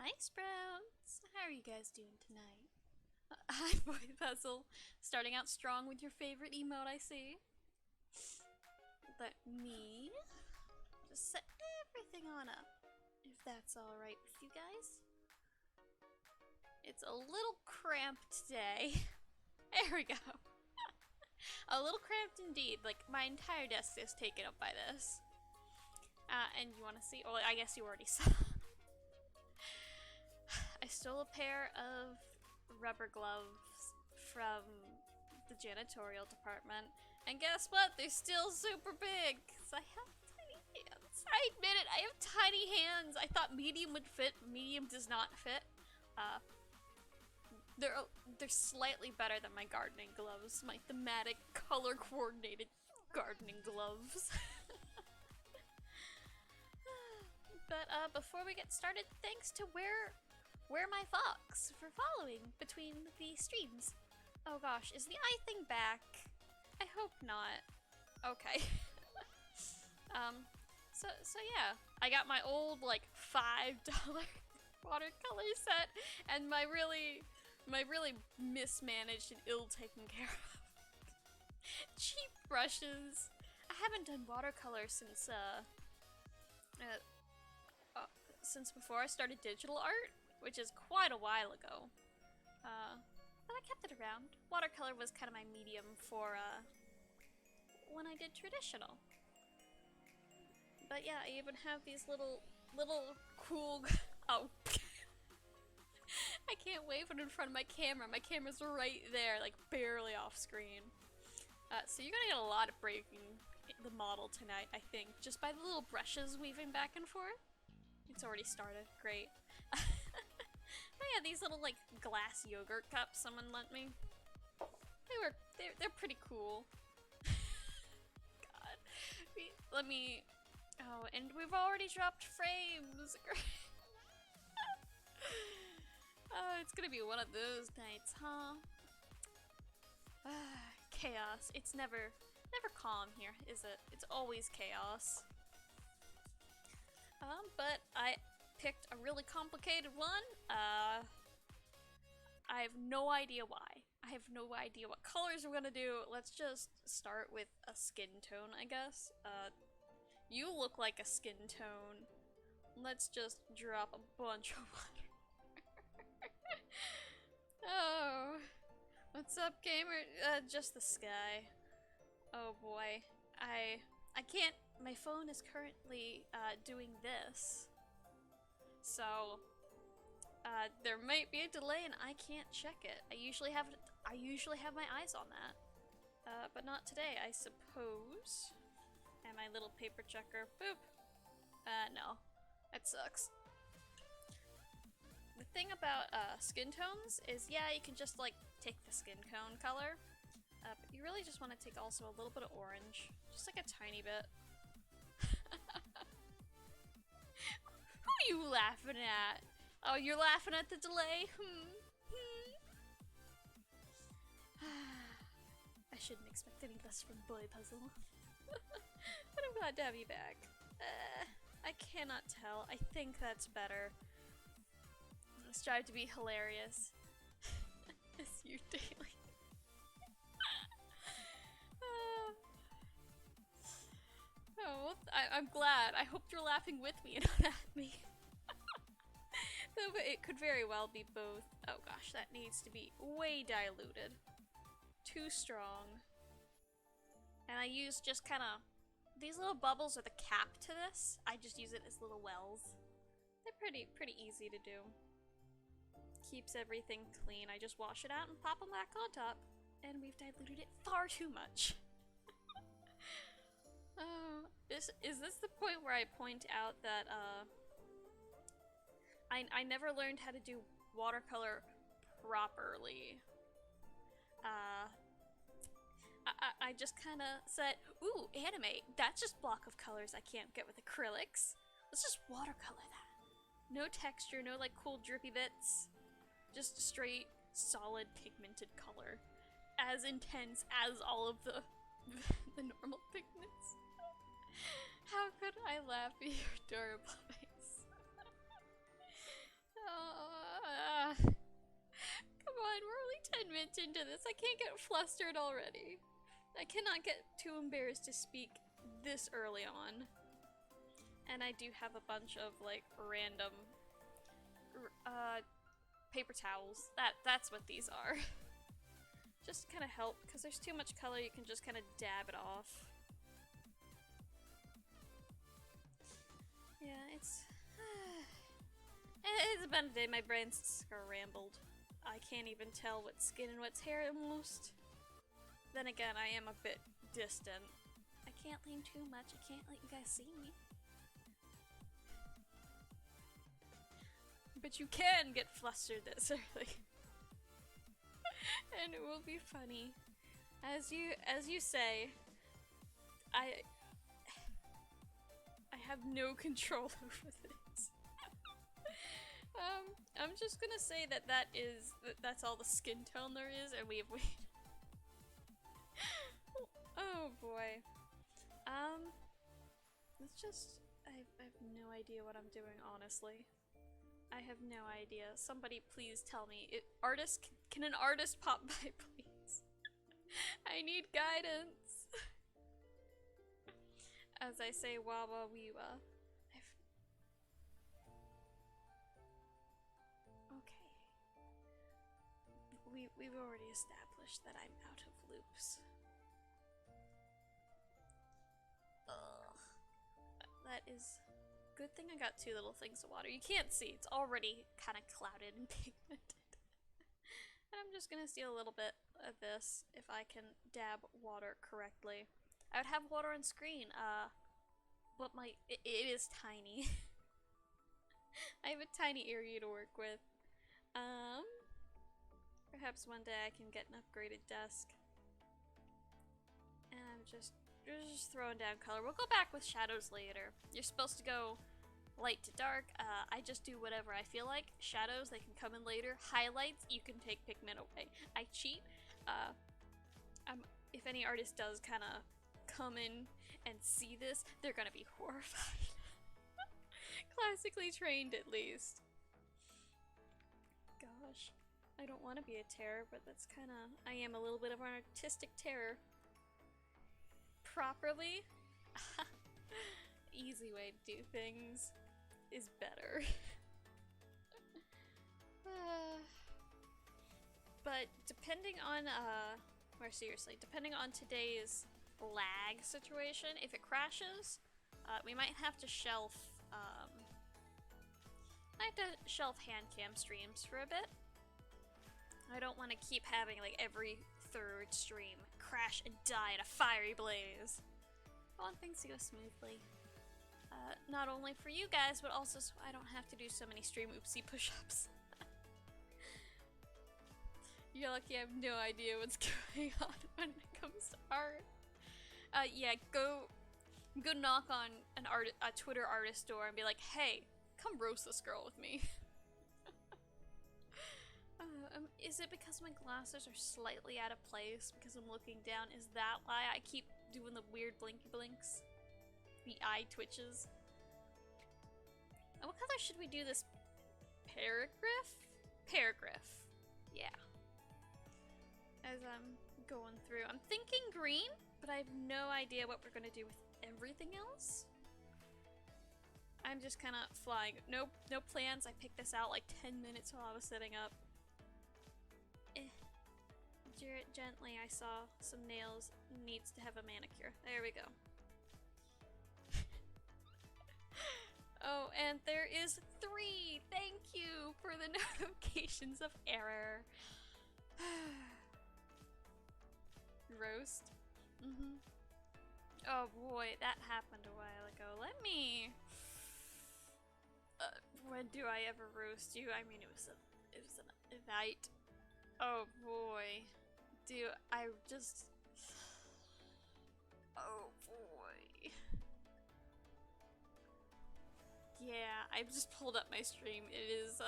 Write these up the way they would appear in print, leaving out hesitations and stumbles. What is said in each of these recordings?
Hi, Sprouts! How are you guys doing tonight? Hi, Boy Puzzle. Starting out strong with your favorite emote, I see. Let me just set everything on up, if that's alright with you guys. It's a little cramped today. There we go. A little cramped indeed. Like, my entire desk is taken up by this. And you want to see? Well, I guess you already saw. I stole a pair of rubber gloves from the janitorial department, and guess what? They're still super big, because I have tiny hands. I admit it, I have tiny hands. I thought medium would fit. Medium does not fit. They're slightly better than my gardening gloves, my thematic, color-coordinated gardening gloves. But before we get started, thanks to Where My Fox for following between the streams. Oh gosh, is the eye thing back? I hope not. Okay. So yeah, I got my old like $5 watercolor set and my really mismanaged and ill-taken care of cheap brushes. I haven't done watercolor since before I started digital art, which is quite a while ago. But I kept it around. Watercolor was kind of my medium for when I did traditional. But yeah, I even have these little cool. Oh, I can't wave it in front of my camera. My camera's right there, like barely off screen. So you're gonna get a lot of breaking the model tonight, I think, just by the little brushes weaving back and forth. It's already started. Great. But yeah, these little like glass yogurt cups someone lent me. They're pretty cool. God. Let me. Oh, and we've already dropped frames. Great. Oh, it's gonna be one of those nights, huh? Chaos. It's never calm here, is it? It's always chaos. But I picked a really complicated one. I have no idea why. I have no idea what colors we're gonna do. Let's just start with a skin tone, I guess. You look like a skin tone. Let's just drop a bunch of water. Oh. What's up, gamer? Just the sky. Oh boy. I can't. My phone is currently doing this. So there might be a delay and I can't check it. I usually have my eyes on that. But not today, I suppose. And my little paper checker. Boop. No. That sucks. The thing about skin tones is, yeah, you can just like take the skin tone color, but you really just want to take also a little bit of orange, just like a tiny bit. Who are you laughing at? Oh, you're laughing at the delay? I shouldn't expect any less from Boy Puzzle. But I'm glad to have you back. I cannot tell. I think that's better. I strive to be hilarious. Miss you daily. Oh, I'm glad. I hope you're laughing with me and not at me. Though it could very well be both. Oh gosh, that needs to be way diluted. Too strong. And I use just kind of... These little bubbles are the cap to this. I just use it as little wells. They're pretty easy to do. Keeps everything clean. I just wash it out and pop them back on top. And we've diluted it far too much. Is this the point where I point out that I never learned how to do watercolor properly. I just kind of said, ooh, animate. That's just block of colors I can't get with acrylics. Let's just watercolor that. No texture, no like cool drippy bits. Just straight, solid, pigmented color. As intense as all of the normal pigments. How could I laugh at your adorable face? Oh, much into this. I can't get flustered already. I cannot get too embarrassed to speak this early on. And I do have a bunch of, like, random paper towels. That's what these are. Just to kind of help, because there's too much color, you can just kind of dab it off. Yeah, it's been a day. My brain's scrambled. I can't even tell what's skin and what's hair almost. Then again, I am a bit distant. I can't lean too much. I can't let you guys see me. But you can get flustered this early. And it will be funny. As you say, I have no control over this. I'm just gonna say that's all the skin tone there is, and we have waited. Oh boy. It's just I have no idea what I'm doing, honestly. I have no idea. Somebody please tell me. Can an artist pop by, please? I need guidance. As I say, wawa weewa. Okay. We've already established that I'm out of loops. Ugh. That is... Good thing I got 2 little things of water. You can't see, it's already kind of clouded and pigmented. And I'm just gonna steal a little bit of this if I can dab water correctly. I would have water on screen, but it is tiny. I have a tiny area to work with. Perhaps one day I can get an upgraded desk. And I'm just throwing down color. We'll go back with shadows later. You're supposed to go light to dark. I just do whatever I feel like. Shadows, they can come in later. Highlights, you can take pigment away. I cheat. If any artist does kind of come in and see this, they're gonna be horrified. Classically trained, at least. Gosh, I don't want to be a terror, but that's kind of... I am a little bit of an artistic terror. Properly, easy way to do things is better. But depending on, more seriously, depending on today's lag situation, if it crashes, we might have to shelf, hand cam streams for a bit. I don't want to keep having, like, every third stream crash and die in a fiery blaze. I want things to go smoothly. Not only for you guys, but also so I don't have to do so many stream oopsie push-ups. You're lucky I have no idea what's going on when it comes to art. Yeah, go knock on a Twitter artist door and be like, hey, come roast this girl with me. Is it because my glasses are slightly out of place because I'm looking down? Is that why I keep doing the weird blinky blinks? The eye twitches? And what color should we do this? Paragraph? Paragraph. Yeah. As I'm going through. I'm thinking green, but I have no idea what we're gonna do with everything else. I'm just kind of flying. No plans. I picked this out like 10 minutes while I was setting up. Gently, I saw some nails. Needs to have a manicure. There we go. Oh, and there is 3! Thank you for the notifications of error. Roast? Mm-hmm. Oh boy, that happened a while ago. Let me... when do I ever roast you? I mean, it was an event. Oh boy. Dude, I just... Oh boy. Yeah, I've just pulled up my stream. It is,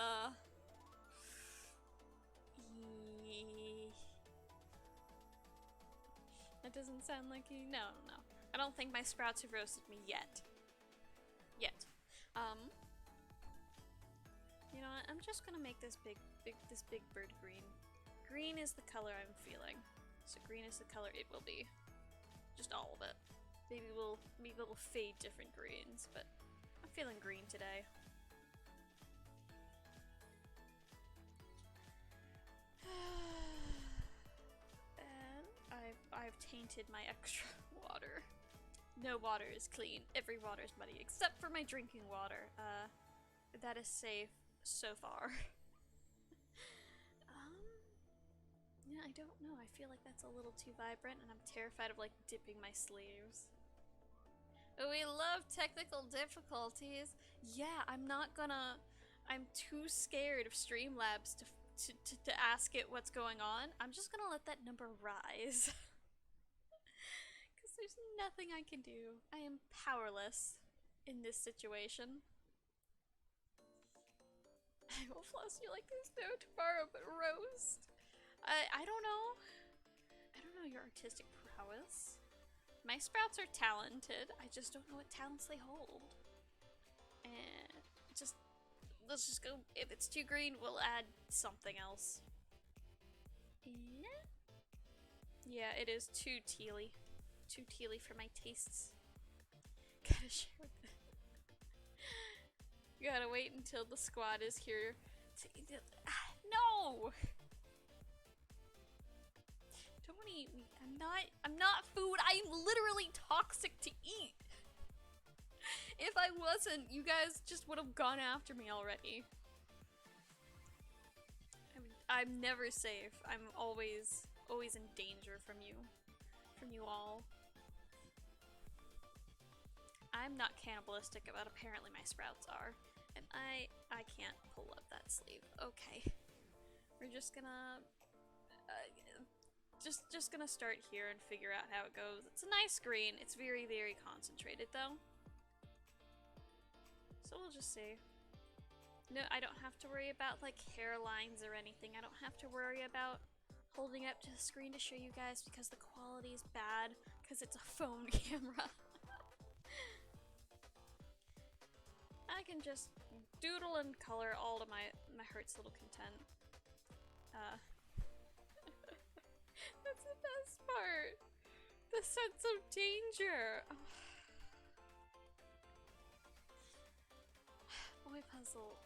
That doesn't sound like you... No. I don't think my sprouts have roasted me yet. You know what? I'm just gonna make this big bird green. green is the color I'm feeling. So green is the color it will be. Just all of it. Maybe we'll fade different greens, but I'm feeling green today. And I've tainted my extra water. No water is clean. Every water is muddy, except for my drinking water. That is safe so far. Yeah, I don't know. I feel like that's a little too vibrant, and I'm terrified of, like, dipping my sleeves. We love technical difficulties. Yeah, I'm too scared of Streamlabs to ask it what's going on. I'm just gonna let that number rise. Because there's nothing I can do. I am powerless in this situation. I will floss you like there's no tomorrow but roast. I don't know. I don't know your artistic prowess. My sprouts are talented. I just don't know what talents they hold. And let's just go. If it's too green, we'll add something else. Yeah, it is too tealy. Too tealy for my tastes. Gotta share with it. Gotta wait until the squad is here. No! Don't eat me. I'm not food. I'm literally toxic to eat. If I wasn't, you guys just would have gone after me already. I'm never safe. I'm always in danger from you all. I'm not cannibalistic, but apparently my sprouts are. And I can't pull up that sleeve. Okay. We're just gonna just gonna start here and figure out how it goes. It's a nice green. It's very, very concentrated though. So we'll just see. No, I don't have to worry about like hairlines or anything. I don't have to worry about holding up to the screen to show you guys because the quality is bad because it's a phone camera. I can just doodle and color all to my heart's little content. That's the best part. The sense of danger. Boy puzzle.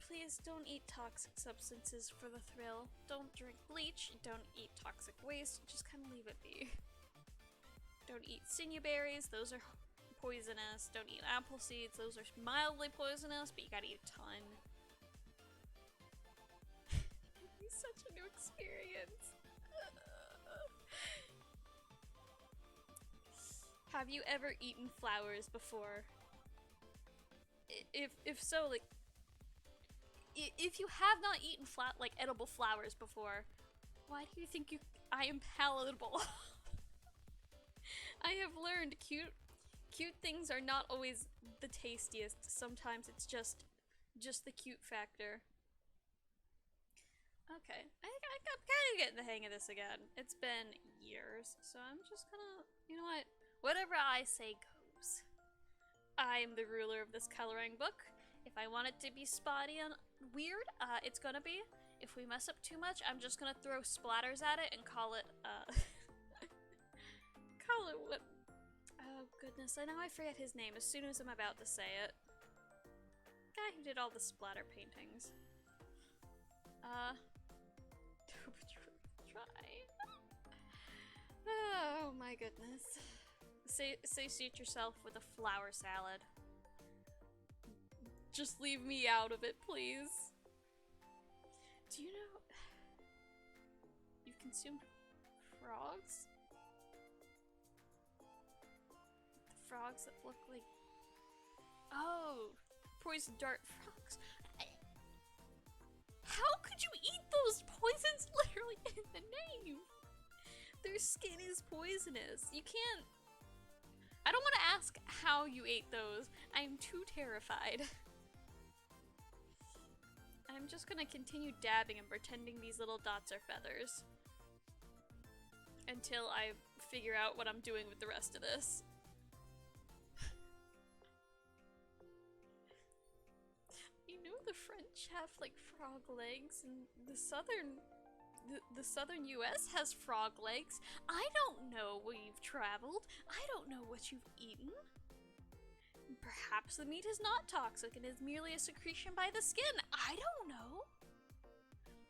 Please don't eat toxic substances for the thrill. Don't drink bleach. Don't eat toxic waste. Just kind of leave it be. Don't eat sinew berries. Those are poisonous. Don't eat apple seeds. Those are mildly poisonous, but you gotta eat a ton. It'd be such a new experience. Have you ever eaten flowers before? If so, like, if you have not eaten edible flowers before, why do you think I am palatable? I have learned cute things are not always the tastiest. Sometimes it's just the cute factor. Okay, I'm kind of getting the hang of this again. It's been years, so I'm just gonna, you know what? Whatever I say goes. I am the ruler of this coloring book. If I want it to be spotty and weird, it's gonna be. If we mess up too much, I'm just gonna throw splatters at it and call it, call it what? Oh goodness, I know I forget his name as soon as I'm about to say it. Guy who did all the splatter paintings. Try. Oh my goodness. Satiate yourself with a flower salad. Just leave me out of it, please. Do you know you've consumed frogs? The frogs that look like... Oh, poison dart frogs. How could you eat those? Poison's literally in the name. Their skin is poisonous. You can't... I don't want to ask how you ate those. I am too terrified. I'm just gonna continue dabbing and pretending these little dots are feathers. Until I figure out what I'm doing with the rest of this. the French have like frog legs, and the southern US has frog legs. I don't know where you've traveled. I don't know what you've eaten. Perhaps the meat is not toxic and is merely a secretion by the skin. I don't know.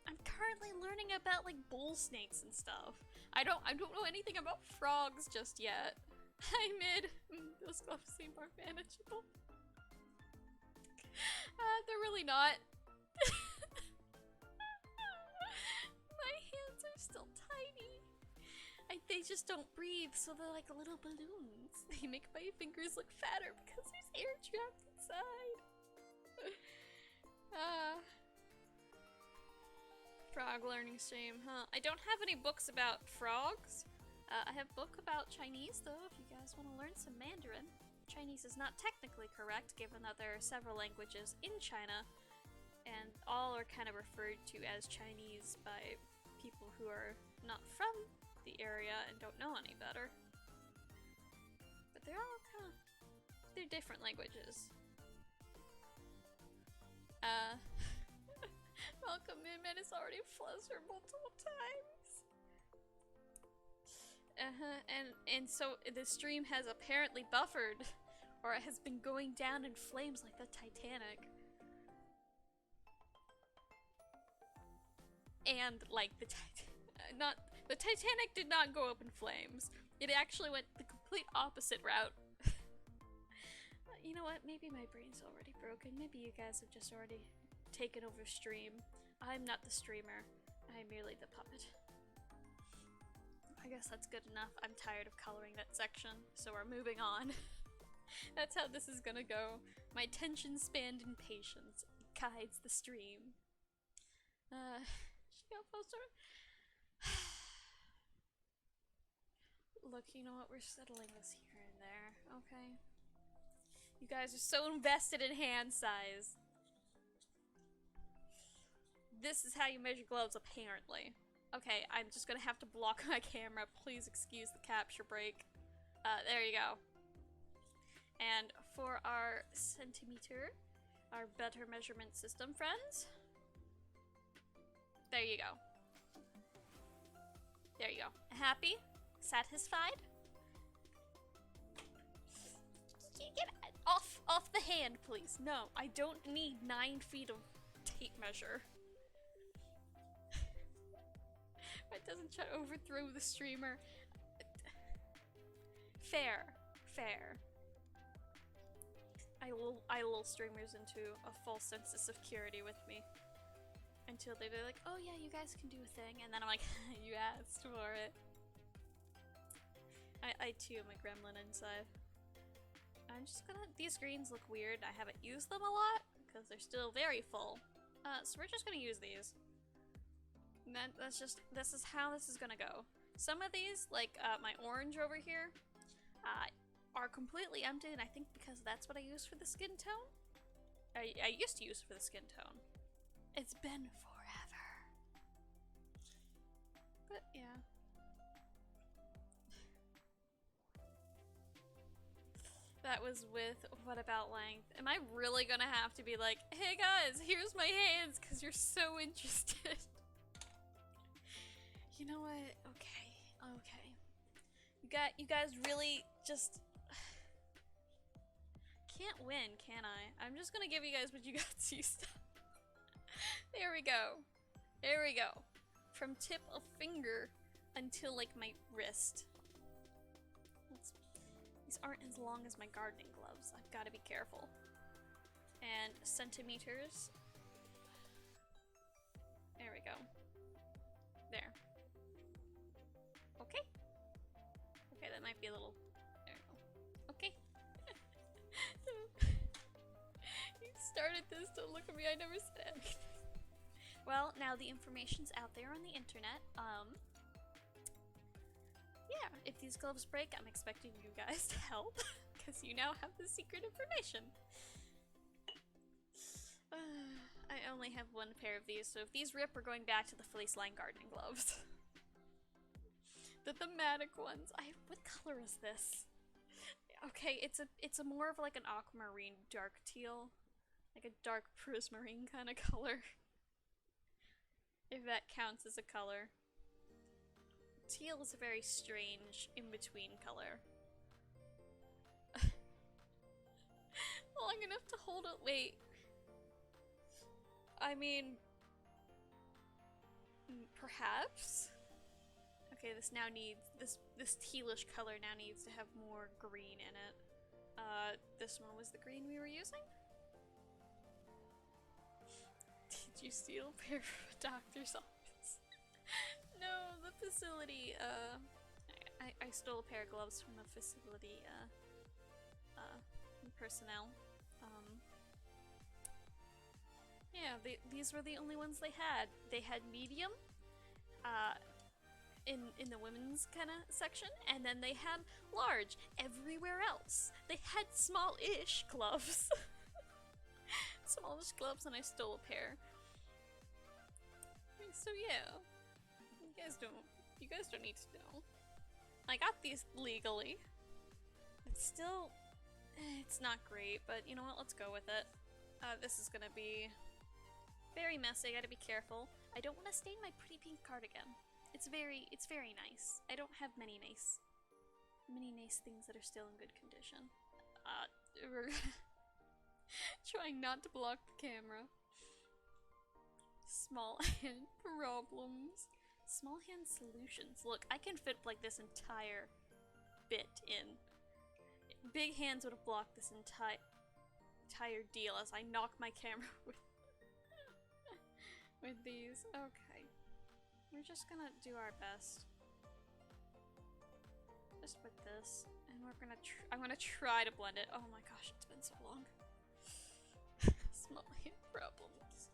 I'm currently learning about like bull snakes and stuff. I don't know anything about frogs just yet. Hi, Mid. Those gloves seem more manageable. They're really not. My hands are still tiny. They just don't breathe, so they're like little balloons. They make my fingers look fatter because there's air trapped inside. Frog learning stream, huh? I don't have any books about frogs. I have a book about Chinese, though, if you guys want to learn some Mandarin. Chinese is not technically correct, given that there are several languages in China, and all are kind of referred to as Chinese by people who are not from the area and don't know any better. But they're all kind of... they're different languages. Welcome in, man. It's already flustered multiple times. And so the stream has apparently buffered, or it has been going down in flames like the Titanic. And like the Titanic did not go up in flames. It actually went the complete opposite route. You know what? Maybe my brain's already broken. Maybe you guys have just already taken over stream. I'm not the streamer. I'm merely the puppet. I guess that's good enough. I'm tired of coloring that section, so we're moving on. That's how this is gonna go. My attention span and patience guides the stream. She got closer. Look, you know what? We're settling this here and there, okay? You guys are so invested in hand size. This is how you measure gloves, apparently. Okay, I'm just gonna have to block my camera. Please excuse the capture break. There you go. And for our centimeter, our better measurement system friends, there you go. There you go. Happy? Satisfied? Get off the hand, please. No, I don't need 9 feet of tape measure. It doesn't try to overthrow the streamer. Fair. I lull streamers into a false sense of security with me. Until they're like, oh yeah, you guys can do a thing. And then I'm like, you asked for it. I too am a gremlin inside. I'm just gonna, these greens look weird. I haven't used them a lot because they're still very full. So we're just gonna use these. And this is how this is gonna go. Some of these, like my orange over here, are completely empty, and I think because that's what I use for the skin tone. I used to use for the skin tone. It's been forever. But yeah. That was with what about length? Am I really gonna have to be like, hey guys, here's my hands, because you're so interested? You know what? Okay. You guys really just can't win, can I? I'm just gonna give you guys what you got used to. There we go. From tip of finger until like my wrist. These aren't as long as my gardening gloves. I've got to be careful. And centimeters. There we go. There. Okay. Okay, that might be a little... There we go. Okay. You started this, don't look at me, I never said anything. Well, now the information's out there on the internet. Yeah, if these gloves break, I'm expecting you guys to help, because you now have the secret information. I only have one pair of these, so if these rip, we're going back to the fleece line gardening gloves. The thematic ones. What color is this? Okay, it's a more of like an aquamarine dark teal. Like a dark prismarine kind of color. If that counts as a color. Teal is a very strange in-between color. Long enough to hold it. Wait. I mean, perhaps? Okay, this now needs, this tealish color now needs to have more green in it. This one was the green we were using? Did you steal a pair from a doctor's office? No, the facility, I stole a pair of gloves from the facility, personnel. Yeah, these were the only ones they had. They had medium, in the women's kind of section, and then they had large everywhere else. They had small-ish gloves. Smallish gloves, and I stole a pair. So yeah, you guys don't need to know. I got these legally. It's still, it's not great, but you know what, let's go with it. This is gonna be very messy, I gotta be careful. I don't want to stain my pretty pink cardigan. It's very nice. I don't have many nice things that are still in good condition. We're trying not to block the camera. Small hand problems. Small hand solutions. Look, I can fit like this entire bit in. Big hands would have blocked this entire deal as I knock my camera with these. Okay. We're just gonna do our best. Just with this. And I'm gonna try to blend it. Oh my gosh, it's been so long. Small hand problems.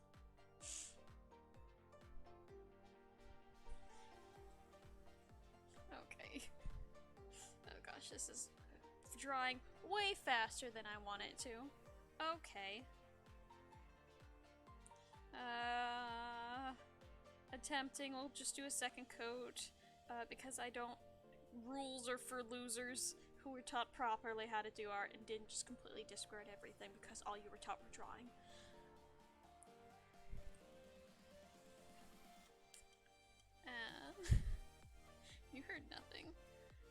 Okay. Oh gosh, this is drying way faster than I want it to. Okay. Attempting, we'll just do a second coat, because I don't, rules are for losers who were taught properly how to do art and didn't just completely discard everything because all you were taught were drawing. You heard nothing.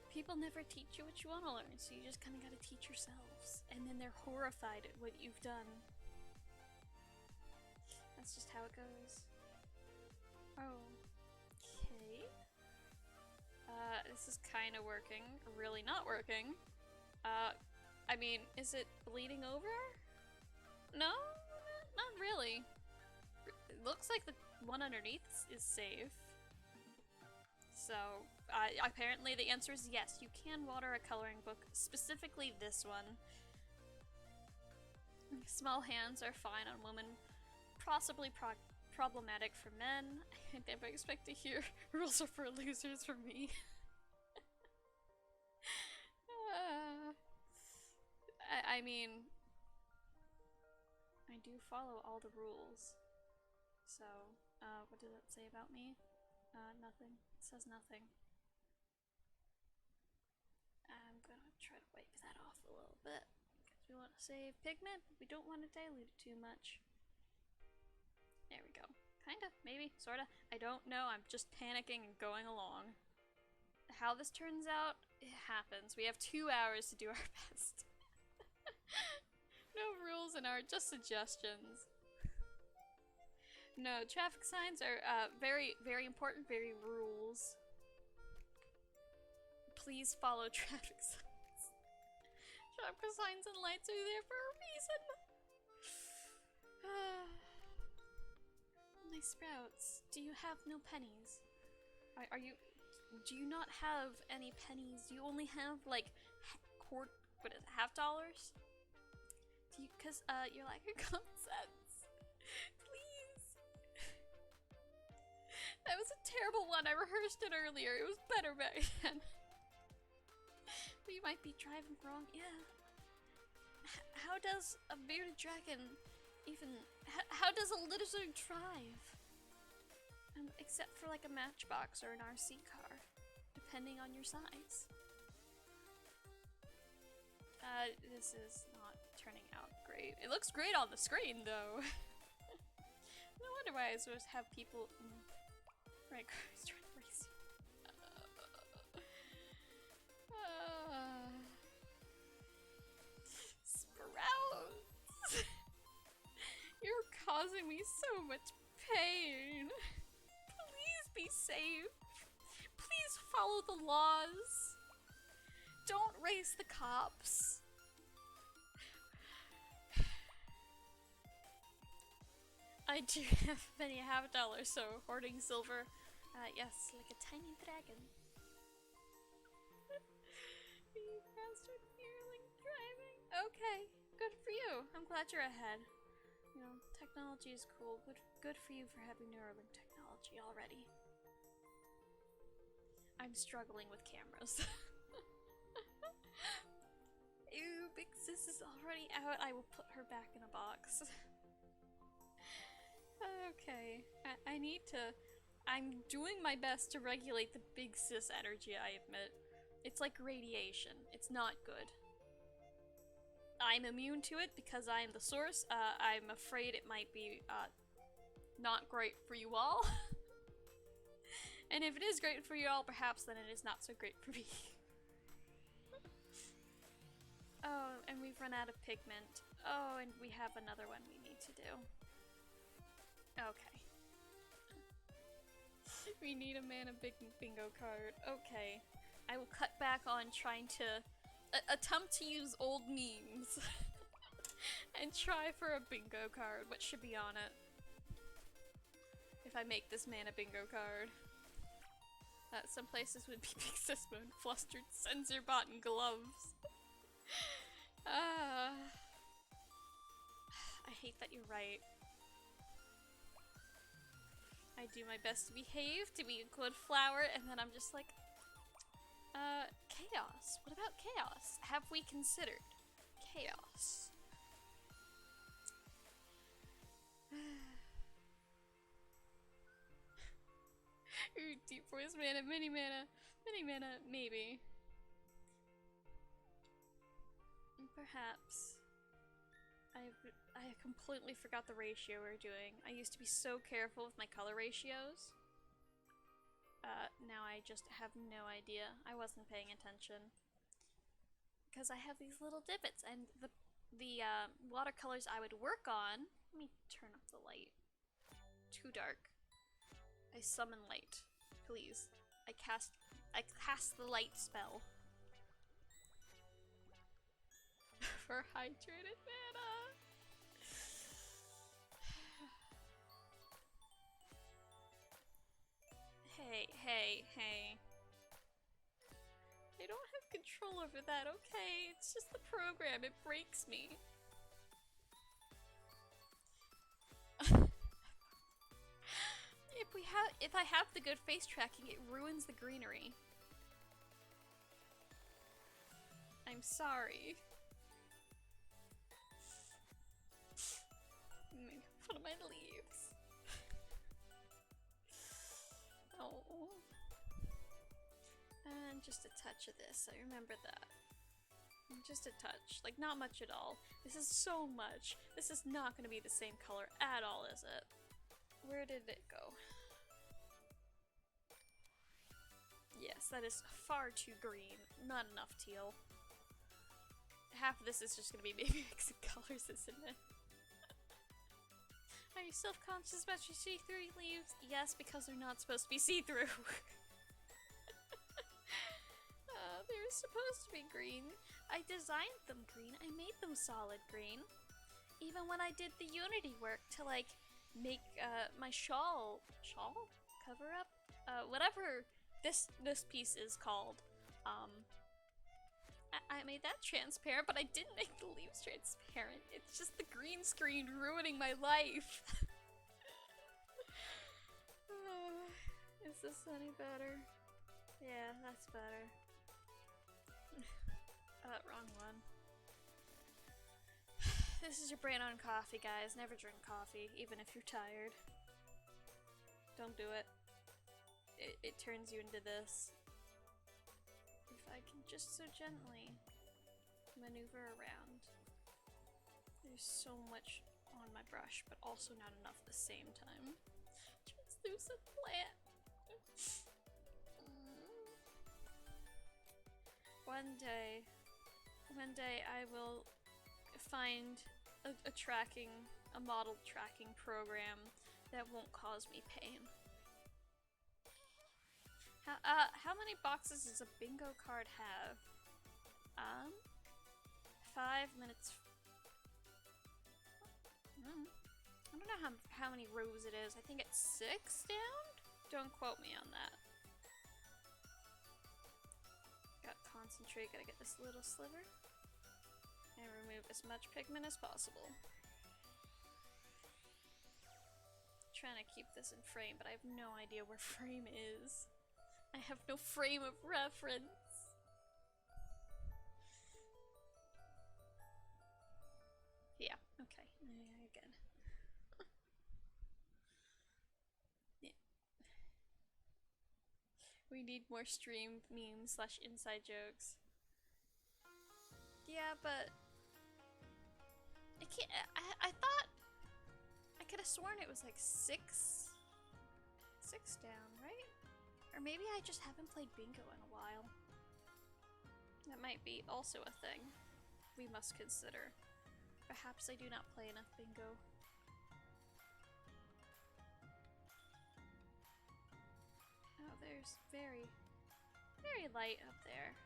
People never teach you what you want to learn, so you just kind of gotta teach yourselves. And then they're horrified at what you've done. That's just how it goes. Okay. This is kind of working. Really not working. I mean, is it bleeding over? No? Not really. It looks like the one underneath is safe. So, apparently the answer is yes, you can water a coloring book, specifically this one. Small hands are fine on women, possibly problematic for men. I never expect to hear rules are for losers from me. I mean, I do follow all the rules. So, what does that say about me? Nothing. It says nothing. I'm gonna try to wipe that off a little bit, because we want to save pigment, but we don't want to dilute it too much. There we go. Kinda, maybe, sorta. I don't know, I'm just panicking and going along. How this turns out, it happens. We have 2 hours to do our best. No rules in art, just suggestions. No, traffic signs are very, very important, very rules. Please follow traffic signs. Traffic signs and lights are there for a reason. My sprouts, do you have no pennies? Do you not have any pennies? Do you only have like half dollars? Do you, cause you're like a common sense. Please. That was a terrible one. I rehearsed it earlier. It was better back then. But you might be driving wrong. Yeah. How does a bearded dragon even? How does a lizard drive? Except for like a matchbox or an RC car, depending on your size. This is not turning out great. It looks great on the screen, though. No wonder why I supposed to have people. Right, cars trying to race you. Sprouts! You're causing me so much pain. Please be safe. Please follow the laws. Don't race the cops. I do have many $50, so hoarding silver. Yes, like a tiny dragon. Be faster nearly driving. Okay, good for you. I'm glad you're ahead. You know, technology is cool. Good for you for having Neuralink technology already. I'm struggling with cameras. Ew, Big Sis is already out. I will put her back in a box. Okay, I need to. I'm doing my best to regulate the Big Sis energy, I admit. It's like radiation. It's not good. I'm immune to it because I am the source. I'm afraid it might be not great for you all. And if it is great for you all, perhaps then it is not so great for me. Oh, and we've run out of pigment. Oh, and we have another one we need to do. Okay. We need a mana bingo card. Okay. I will cut back on trying to attempt to use old memes and try for a bingo card. What should be on it? If I make this mana bingo card. Some places would be Big Sis Moon, Flustered, Sensor Bot, and Gloves. I hate that you're right. I do my best to behave, to be a good flower, and then I'm just like, chaos. What about chaos? Have we considered chaos? Ooh, deep voice mana, mini mana, maybe. Perhaps. I completely forgot the ratio we're doing. I used to be so careful with my color ratios. Now I just have no idea. I wasn't paying attention. Because I have these little divots, and the watercolors I would work on. Let me turn up the light. Too dark. I summon light. Please. I cast the light spell. For hydrated mana. Hey. I don't have control over that, okay? It's just the program, it breaks me. If I have the good face tracking, it ruins the greenery. I'm sorry. Make fun of my leaves. Oh. And just a touch of this, I remember that. Just a touch, like not much at all. This is so much. This is not gonna be the same color at all, is it? Where did it go? Yes, that is far too green. Not enough teal. Half of this is just gonna be maybe mixing colors, isn't it? Are you self-conscious about your see-through leaves? Yes, because they're not supposed to be see-through. They're supposed to be green. I designed them green. I made them solid green. Even when I did the Unity work to like make my shawl cover up, whatever this piece is called. I made that transparent, but I didn't make the leaves transparent. It's just the green screen ruining my life. Is this any better? Yeah, that's better. Wrong one. This is your brain on coffee, guys. Never drink coffee, even if you're tired. Don't do it. It turns you into this. If I can just so gently maneuver around. There's so much on my brush, but also not enough at the same time. Translucent plant. One day I will find a model tracking program that won't cause me pain. How many boxes does a bingo card have? 5 minutes. I don't know how many rows it is. I think it's 6 down? Don't quote me on that. Gotta concentrate, gotta get this little sliver. And remove as much pigment as possible. Trying to keep this in frame, but I have no idea where frame is. I have no frame of reference. Yeah, okay. Again. Yeah. We need more stream memes / inside jokes. Yeah, but I can't. I thought I could have sworn it was like 6 down, right? Or maybe I just haven't played bingo in a while. That might be also a thing we must consider. Perhaps I do not play enough bingo. Oh, there's very light up there.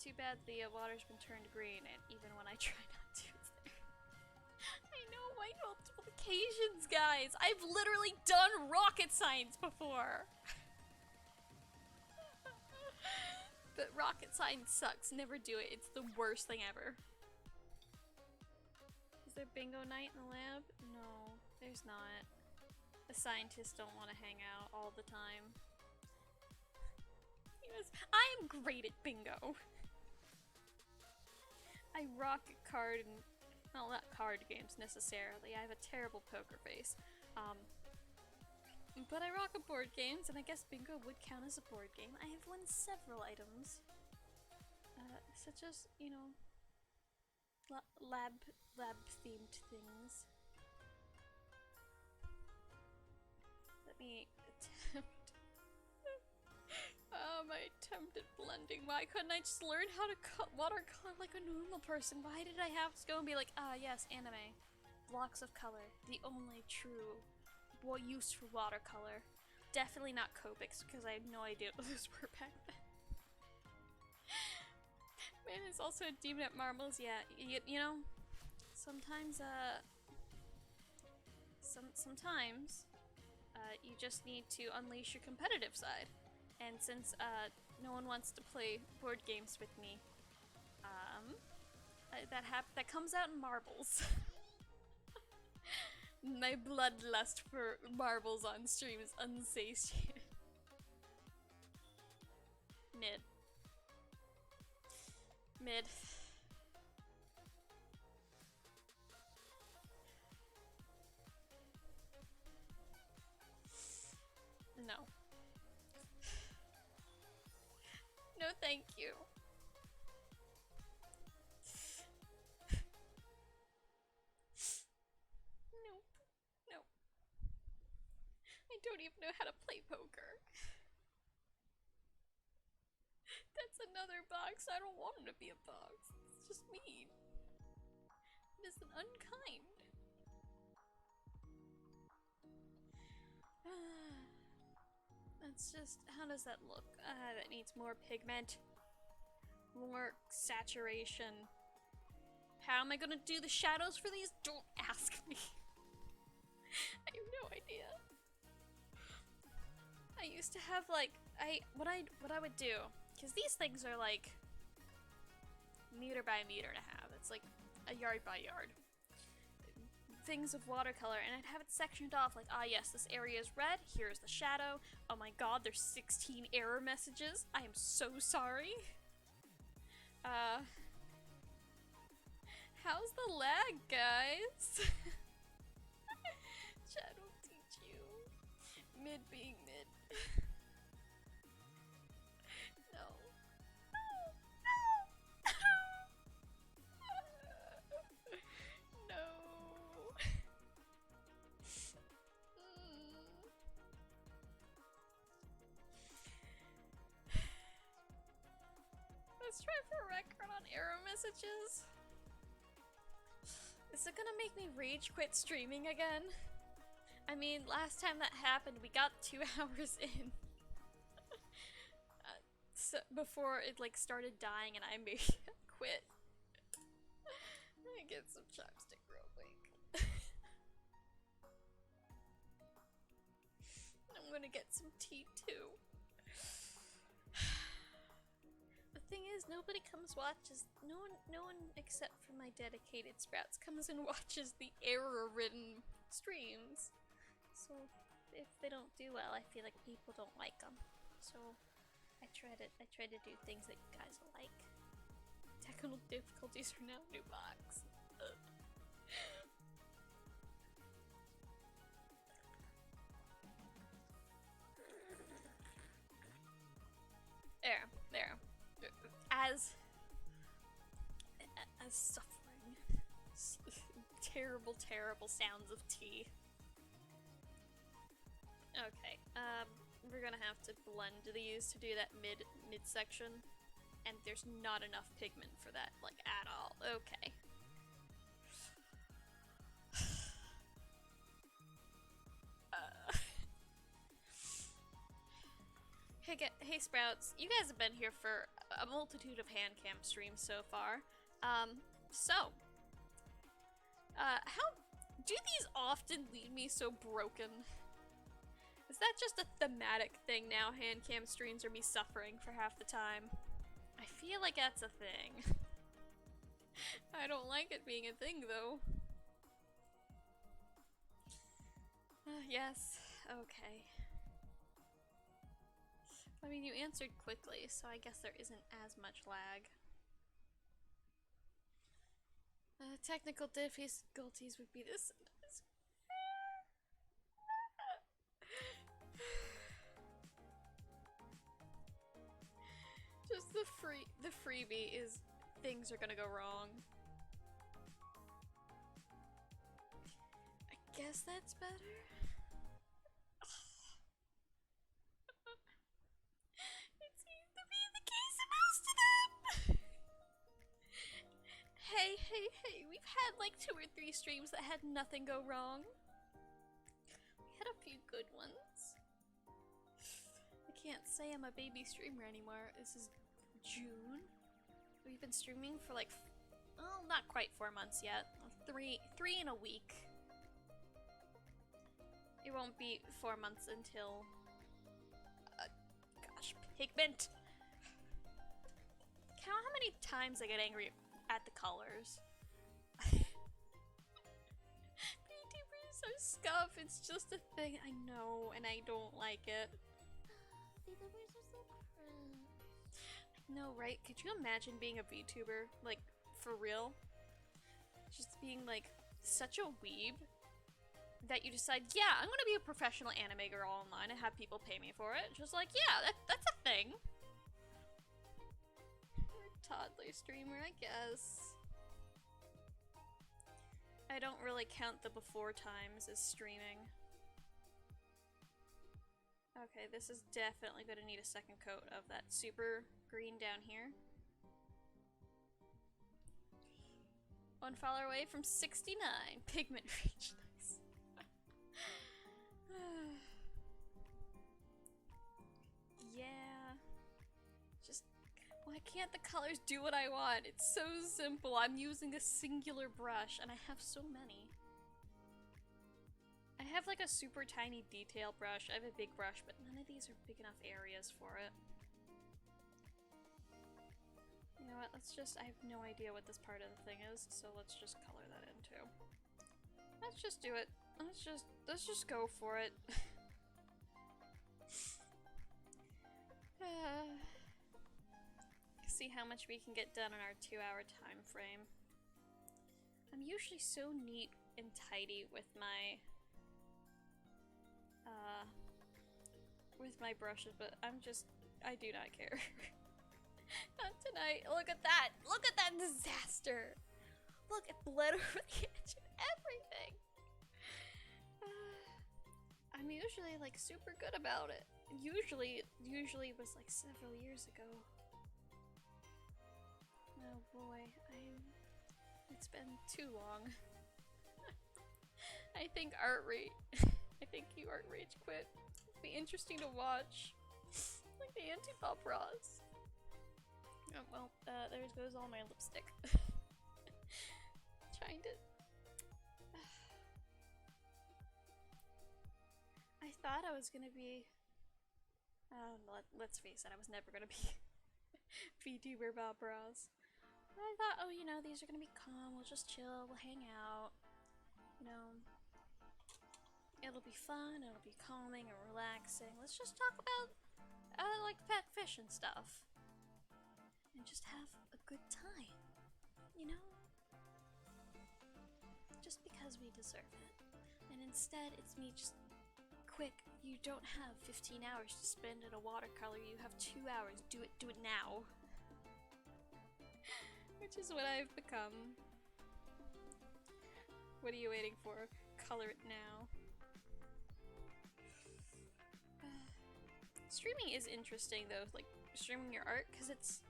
Too bad the water's been turned green, and even when I try not to, it's there. I know, my multiple occasions, guys! I've literally done rocket science before! But rocket science sucks. Never do it. It's the worst thing ever. Is there bingo night in the lab? No, there's not. The scientists don't want to hang out all the time. Yes, I am great at bingo. I rock card and, well, not card games necessarily. I have a terrible poker face. But I rock at board games, and I guess bingo would count as a board game. I have won several items. Such as, you know, lab-themed things. Let me attempt. My attempt at blending. Why couldn't I just learn how to watercolor like a normal person? Why did I have to go and be like, yes, anime. Blocks of color. The only true use for watercolor. Definitely not Copics, because I had no idea what those were back then. Man is also a demon at marbles. Yeah, you know, sometimes, sometimes, you just need to unleash your competitive side. And since, no one wants to play board games with me, that comes out in marbles. My bloodlust for marbles on stream is unsatiated. Mid. No. No, thank you. Nope. I don't even know how to play poker. That's another box. I don't want him to be a box. It's just mean. It is unkind. That's just, how does that look? That needs more pigment. More saturation. How am I gonna do the shadows for these? Don't ask me. I have no idea. I used to have like, what I would do, because these things are like meter by meter and a half. It's like a yard by yard. Things of watercolor, and I'd have it sectioned off like, yes, this area is red, here's the shadow. Oh my god, there's 16 error messages. I am so sorry. How's the lag, guys? Chat will teach you. Mid being mid. No. live a record on error messages. Is it gonna make me rage quit streaming again? I mean, last time that happened, we got 2 hours in. So before it like started dying and I made quit. Let me get some chopstick real quick. I'm gonna get some tea too. The thing is, nobody comes watches. No one except for my dedicated Sprouts comes and watches the error-ridden streams. So if they don't do well, I feel like people don't like them. So I try to do things that you guys will like. Technical difficulties are now new box. There. As suffering. Terrible, terrible sounds of tea. Okay, we're gonna have to blend these to do that mid-section, and there's not enough pigment for that, like, at all. Okay. Hey Sprouts, you guys have been here for a multitude of hand cam streams so far. How do these often leave me so broken? Is that just a thematic thing now? Hand cam streams are me suffering for half the time. I feel like that's a thing. I don't like it being a thing though. Yes, okay. I mean, you answered quickly, so I guess there isn't as much lag. Technical difficulties would be this. Just the freebie is things are gonna go wrong. I guess that's better. It seems to be the case of most of them. Hey, we've had like 2 or 3 streams that had nothing go wrong. We had a few good ones. I can't say I'm a baby streamer anymore. This is June. We've been streaming for like, oh, not quite 4 months yet. 3 in a week. It won't be 4 months until, gosh, pigment. Count how many times I get angry at the colors. VTubers are scuff. It's just a thing. I know, and I don't like it. VTubers are so cringe. I know, right? Could you imagine being a VTuber, like, for real? Just being, like, such a weeb that you decide, yeah, I'm gonna be a professional anime girl online and have people pay me for it. Just like, yeah, that's a thing. Toddler streamer, I guess. I don't really count the before times as streaming. Okay, this is definitely gonna need a second coat of that super green down here. 1 follower away from 69. Pigment reach, nice. Yeah. Just, why can't the colors do what I want? It's so simple. I'm using a singular brush and I have so many. I have like a super tiny detail brush. I have a big brush, but none of these are big enough areas for it. You know what, I have no idea what this part of the thing is, so let's just color that in too. Let's just do it. Let's just go for it. See how much we can get done in our 2-hour time frame. I'm usually so neat and tidy with my brushes, but I do not care. Not tonight. Look at that! Look at that disaster! Look, it bled over the edge and everything! I'm usually like super good about it. Usually it was like several years ago. Oh boy, it's been too long. I think Art Rage. I think you Art Rage quit. It'd be interesting to watch. Like the anti-pop Ross. Oh well, there goes all my lipstick. Trying to. I thought I was gonna be. Let's face it, I was never gonna be VTuber Bob Ross. But I thought, oh, you know, these are gonna be calm. We'll just chill. We'll hang out. You know, it'll be fun. It'll be calming and relaxing. Let's just talk about like pet fish and stuff, and just have a good time. You know, just because we deserve it. And instead, it's me just. Quick, you don't have 15 hours to spend in a watercolor, you have 2 hours. Do it now. Which is what I've become. What are you waiting for? Color it now. Streaming is interesting though, like streaming your art, because it's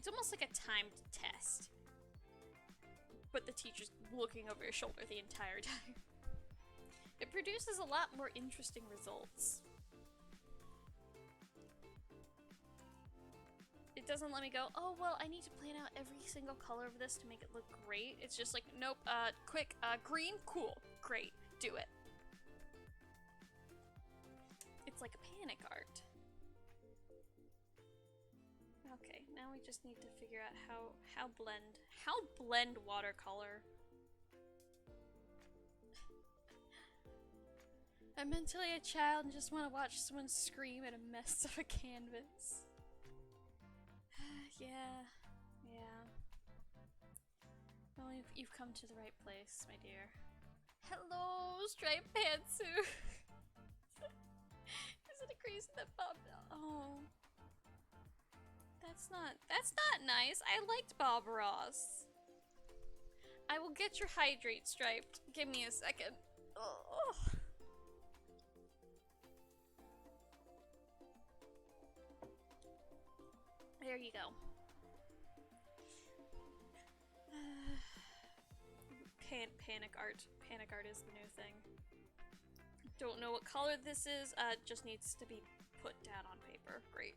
almost like a timed test. But the teacher's looking over your shoulder the entire time. It produces a lot more interesting results. It doesn't let me go, oh well, I need to plan out every single color of this to make it look great. It's just like, nope, quick, green, cool, great, do it. It's like a panic art. Okay, now we just need to figure out how blend watercolor. I'm mentally a child and just want to watch someone scream at a mess of a canvas. Yeah. Well, you've come to the right place, my dear. Hello, striped pantsuit. Isn't it crazy that Bob? Oh, that's not nice. I liked Bob Ross. I will get your hydrate striped. Give me a second. Oh. There you go. Panic art. Panic art is the new thing. Don't know what color this is. Just needs to be put down on paper. Great.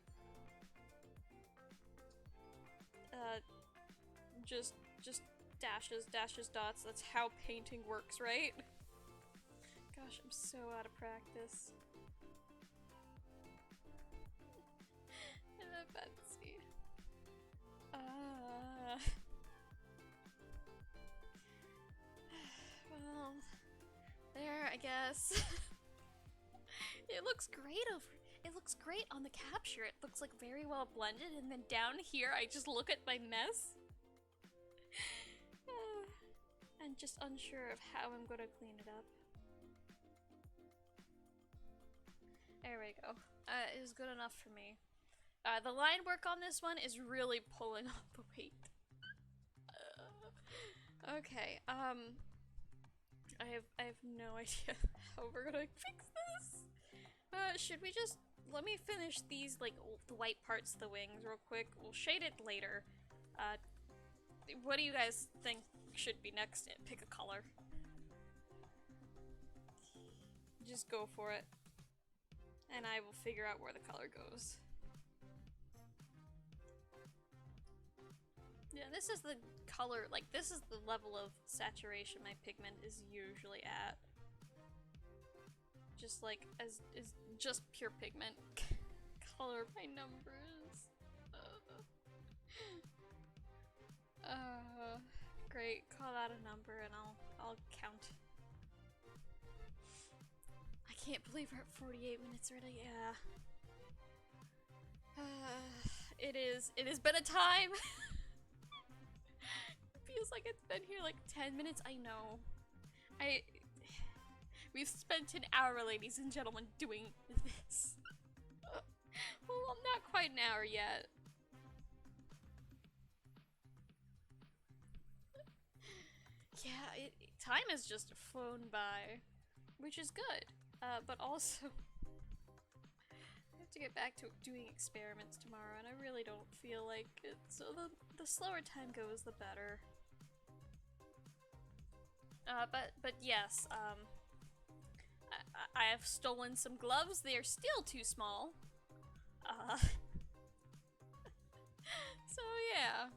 Just dashes, dots. That's how painting works, right? Gosh, I'm so out of practice. Fancy. Well, there, I guess. It looks great it looks great on the capture. It looks like very well blended, and then down here I just look at my mess. I'm just unsure of how I'm gonna clean it up. There we go. It was good enough for me. The line work on this one is really pulling off the weight. Okay, I have no idea how we're gonna fix this. Should we just let me finish these, like, the white parts of the wings real quick. We'll shade it later. What do you guys think should be next? Pick a color. Just go for it. And I will figure out where the color goes. Yeah, this is the color, like, this is the level of saturation my pigment is usually at. Just like, as just pure pigment. Color by numbers. Great, call that a number and I'll count. I can't believe we're at 48 minutes already, yeah. It has been a time! Feels like it's been here like 10 minutes. I know. We've spent an hour, ladies and gentlemen, doing this. Well, not quite an hour yet. Yeah, time has just flown by, which is good. But also, I have to get back to doing experiments tomorrow, and I really don't feel like it. So the slower time goes, the better. But yes, I have stolen some gloves. They are still too small. So yeah.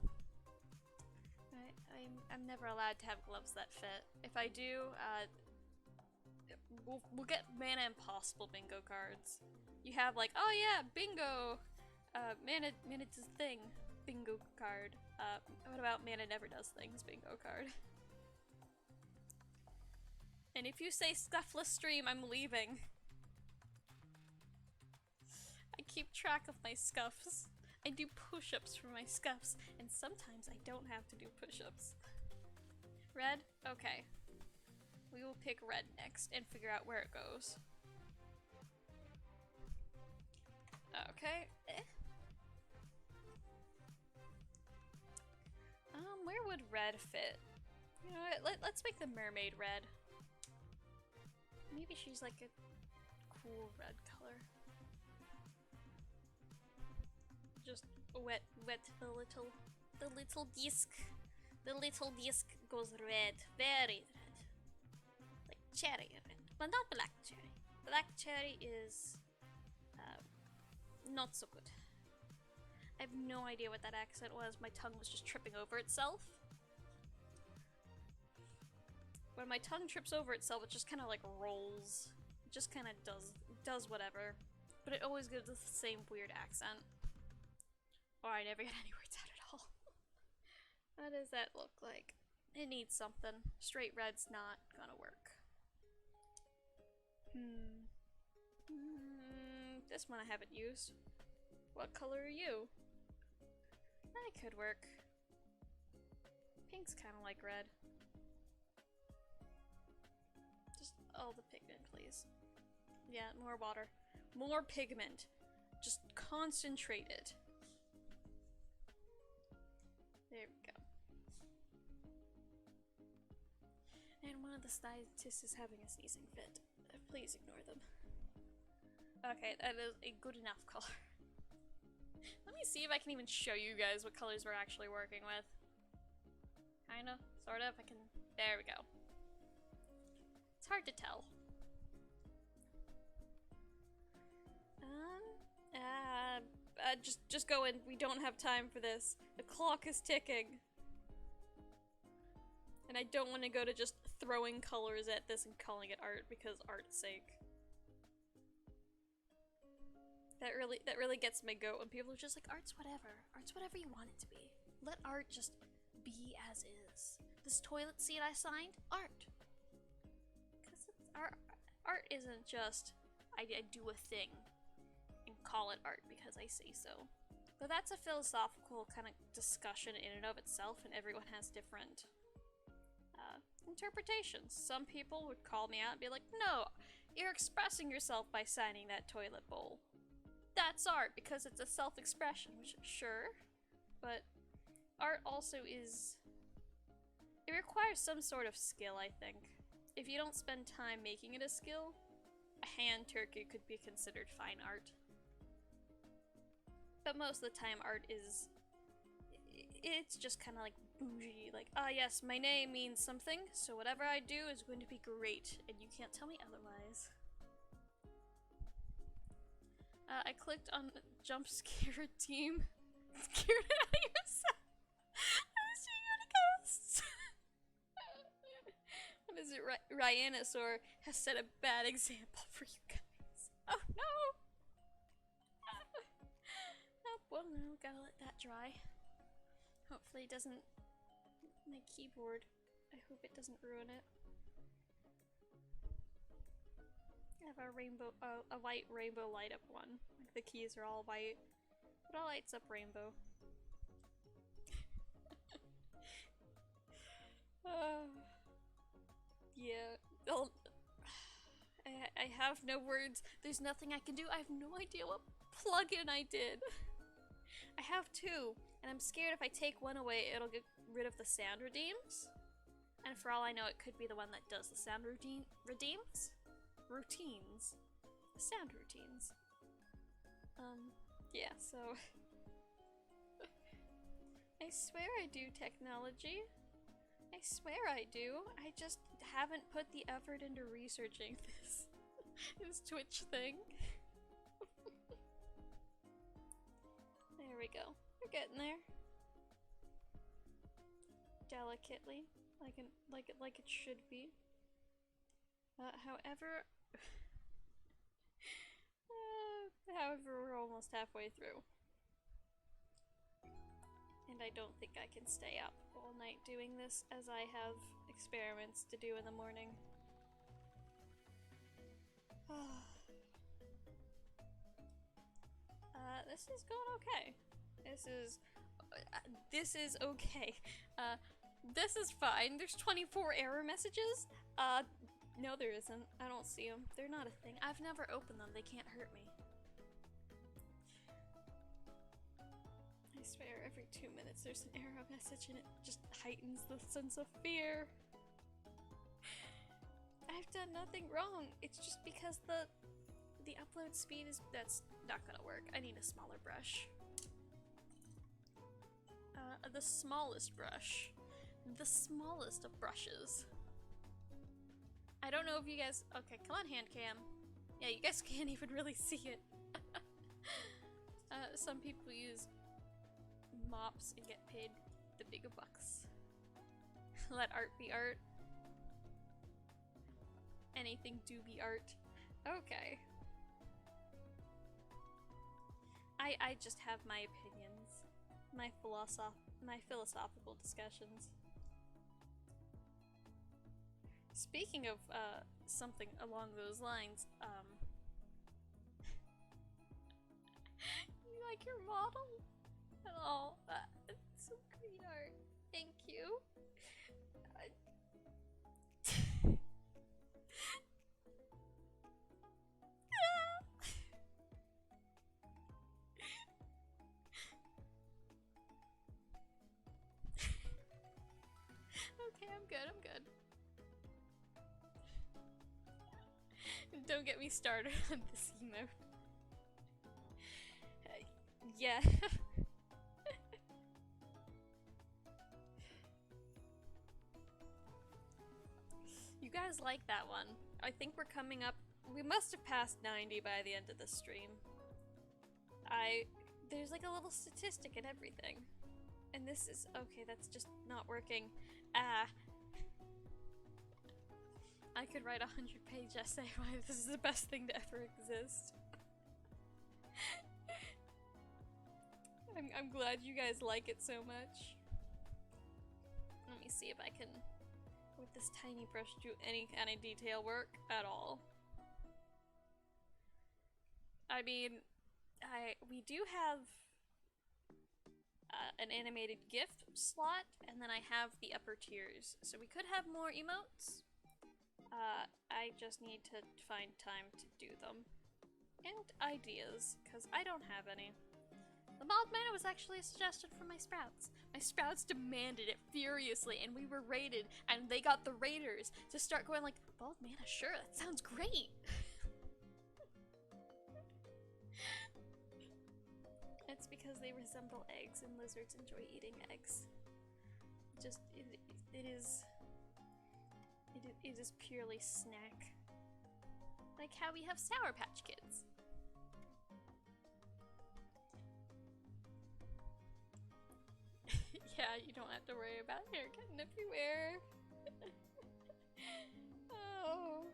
I'm never allowed to have gloves that fit. If I do, we'll get Mana Impossible bingo cards. You have like, oh yeah, bingo! Mana does thing, bingo card. What about Mana never does things, bingo card? And if you say scuffless stream, I'm leaving. I keep track of my scuffs. I do push-ups for my scuffs, and sometimes I don't have to do push-ups. Red? Okay. We will pick red next and figure out where it goes. Okay. Where would red fit? You know what, let's make the mermaid red. Maybe she's like a cool red color. Just wet the little disc. The little disc goes red, very red. Like cherry red. But not black cherry. Black cherry is not so good. I have no idea what that accent was. My tongue was just tripping over itself. When my tongue trips over itself, it just kind of like rolls. It just kind of does whatever. But it always gives us the same weird accent. Or I never get any words out at all. What does that look like? It needs something. Straight red's not gonna work. This one I haven't used. What color are you? That could work. Pink's kind of like red. Just all the pigment, please. Yeah, more water. More pigment. Just concentrate it. There we go. And one of the scientists is having a sneezing fit. Please ignore them. Okay, that is a good enough color. Let me see if I can even show you guys what colors we're actually working with. Kinda, sorta, if I can. There we go. It's hard to tell. Just go in. We don't have time for this. The clock is ticking. And I don't want to go to just throwing colors at this and calling it art because art's sake. That really gets my goat when people are just like, art's whatever. Art's whatever you want it to be. Let art just be as is. This toilet seat I signed, art. Because art isn't just, I do a thing and call it art because I say so. But that's a philosophical kind of discussion in and of itself, and everyone has different interpretations. Some people would call me out and be like, no, you're expressing yourself by signing that toilet bowl. That's art because it's a self-expression, which sure, but art also is, it requires some sort of skill, I think. If you don't spend time making it a skill, a hand turkey could be considered fine art. But most of the time art is, it's just kind of like bougie, like, ah yes, my name means something, so whatever I do is going to be great, and you can't tell me otherwise. I clicked on jump scare team. Scared out of yourself. I was seeing how it goes. What is it? Ryanosaur has set a bad example for you guys. Oh no! Oh, well, no, gotta let that dry. Hopefully it doesn't. My keyboard. I hope it doesn't ruin it. I have a rainbow, a white rainbow light up one. Like the keys are all white. It all lights up rainbow. Yeah. I have no words. There's nothing I can do. I have no idea what plugin I did. I have two, and I'm scared if I take one away, it'll get rid of the sound redeems. And for all I know, it could be the one that does the sound redeems? Routines. Sound routines. Yeah, so I swear I do technology. I swear I do. I just haven't put the effort into researching this Twitch thing. There we go. We're getting there. Delicately, like it should be. However, we're almost halfway through. And I don't think I can stay up all night doing this, as I have experiments to do in the morning. This is going okay. This is okay. This is fine. There's 24 error messages. No there isn't. I don't see them. They're not a thing. I've never opened them. They can't hurt me. I swear every 2 minutes there's an error message and it just heightens the sense of fear. I've done nothing wrong. It's just because the upload speed is— that's not gonna work. I need a smaller brush. The smallest brush. The smallest of brushes. I don't know if you guys— okay, come on, hand cam. Yeah, you guys can't even really see it. Some people use mops and get paid the bigger bucks. Let art be art. Anything do be art. Okay. I just have my opinions. My philosophical discussions. Speaking of something along those lines, you like your model? Oh, it's so great art. Thank you. Okay, I'm good, I'm good. Don't get me started on this emote. Yeah. You guys like that one. I think we're coming up— we must have passed 90 by the end of the stream. There's like a little statistic and everything. And this is— okay, that's just not working. I could write a 100-page essay why this is the best thing to ever exist. I'm glad you guys like it so much. Let me see if I can, with this tiny brush, do any kind of detail work at all. I mean, we do have an animated GIF slot, and then I have the upper tiers, so we could have more emotes. I just need to find time to do them. And ideas, because I don't have any. The mild mana was actually a suggestion from my sprouts. My sprouts demanded it furiously, and we were raided, and they got the raiders to start going like, bald mana, sure, that sounds great! It's because they resemble eggs, and lizards enjoy eating eggs. Just— it is purely snack. Like how we have Sour Patch Kids. Yeah, you don't have to worry about hair getting everywhere. Oh.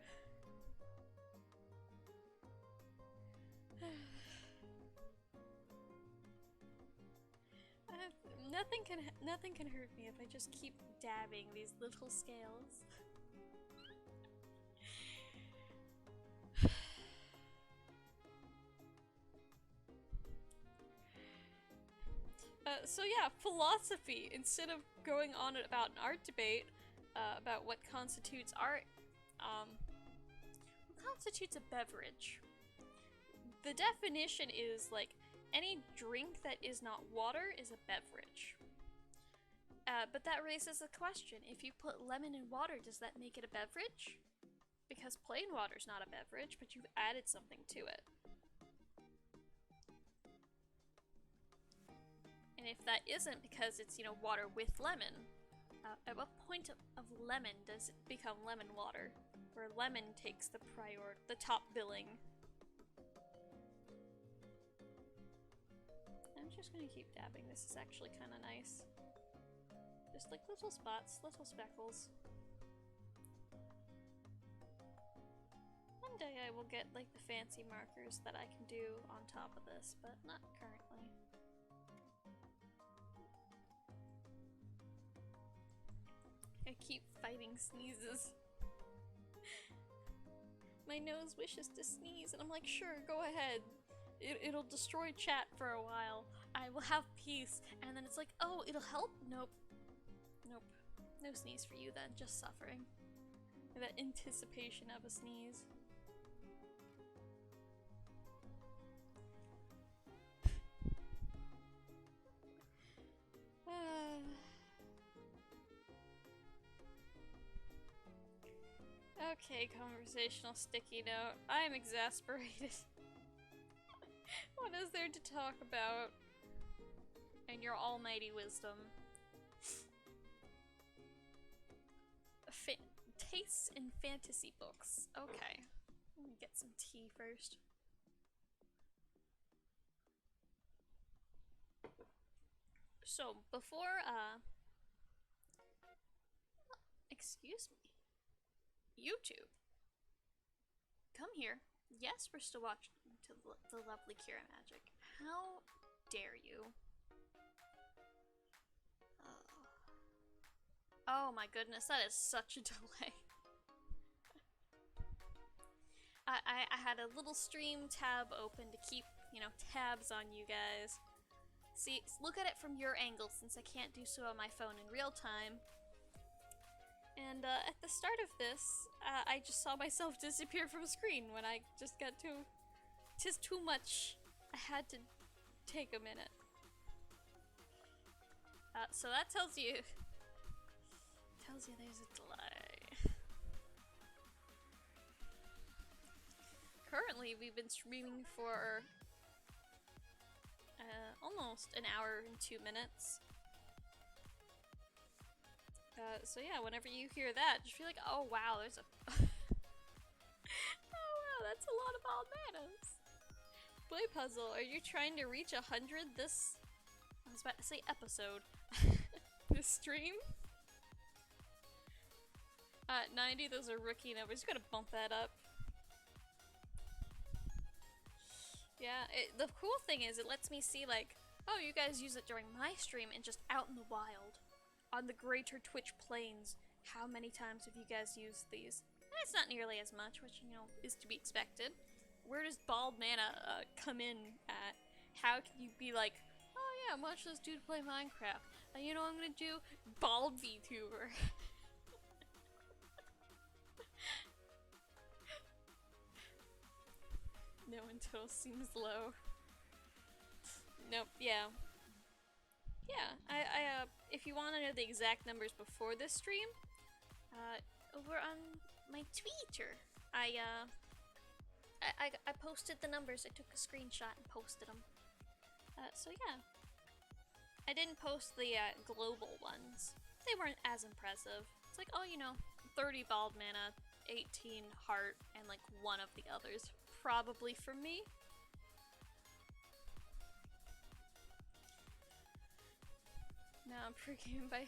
Nothing can hurt me if I just keep dabbing these little scales. So yeah, philosophy. Instead of going on about an art debate about what constitutes art, what constitutes a beverage? The definition is like any drink that is not water is a beverage. But that raises a question. If you put lemon in water, does that make it a beverage? Because plain water's not a beverage, but you've added something to it. And if that isn't because it's, you know, water with lemon, at what point of lemon does it become lemon water? Where lemon takes the top billing. I'm just gonna keep dabbing. This is actually kind of nice. Just like little spots, little speckles. One day I will get like the fancy markers that I can do on top of this, but not currently. I keep fighting sneezes. My nose wishes to sneeze, and I'm like, sure, go ahead. It'll destroy chat for a while. I will have peace, and then it's like, oh, it'll help? Nope. Nope. No sneeze for you then, just suffering. That anticipation of a sneeze. Okay, conversational sticky note. I am exasperated. What is there to talk about? And your almighty wisdom. Tastes in fantasy books. Okay. Let me get some tea first. So, before, excuse me. YouTube. Come here. Yes, we're still watching to the lovely Kira Magic. How dare you? Oh my goodness, that is such a delay. I had a little stream tab open to keep, you know, tabs on you guys. See, look at it from your angle since I can't do so on my phone in real time. And at the start of this, I just saw myself disappear from screen when I just got too... 'Tis too much. I had to take a minute. So that tells you... Tells you there's a delay. Currently, we've been streaming for... almost an hour and 2 minutes. So yeah, whenever you hear that, just feel like, oh wow, there's a... oh wow, that's a lot of bald manas. Boy Puzzle, are you trying to reach 100 this... I was about to say episode. This stream? 90, those are rookie numbers. You gotta bump that up. Yeah, the cool thing is it lets me see like, oh, you guys use it during my stream and just out in the wild. On the greater Twitch plains, how many times have you guys used these? And it's not nearly as much, which, you know, is to be expected. Where does bald mana come in at? How can you be like, oh yeah, watch this dude play Minecraft. You know what I'm gonna do? Bald VTuber. No until seems low. Nope, yeah. Yeah, if you want to know the exact numbers before this stream, over on my Twitter, I posted the numbers. I took a screenshot and posted them. So yeah. I didn't post the global ones. They weren't as impressive. It's like, oh, you know, 30 bald mana, 18 heart, and like one of the others. Probably for me. Now I'm freaking by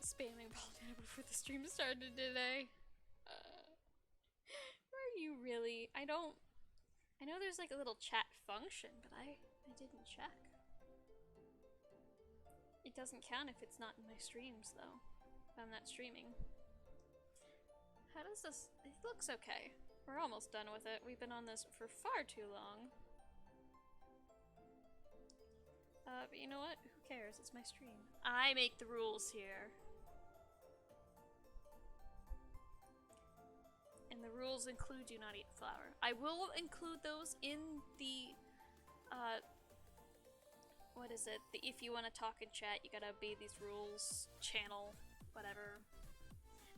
spamming Baldana before the stream started today. Are you really? I know there's like a little chat function, but I didn't check. It doesn't count if it's not in my streams, though. If I'm not streaming. How does this... It looks okay. We're almost done with it. We've been on this for far too long. But you know what? Who cares? It's my stream. I make the rules here. And the rules include do not eat flour. I will include those in the, what is it? The if you want to talk in chat, you gotta obey these rules, channel, whatever.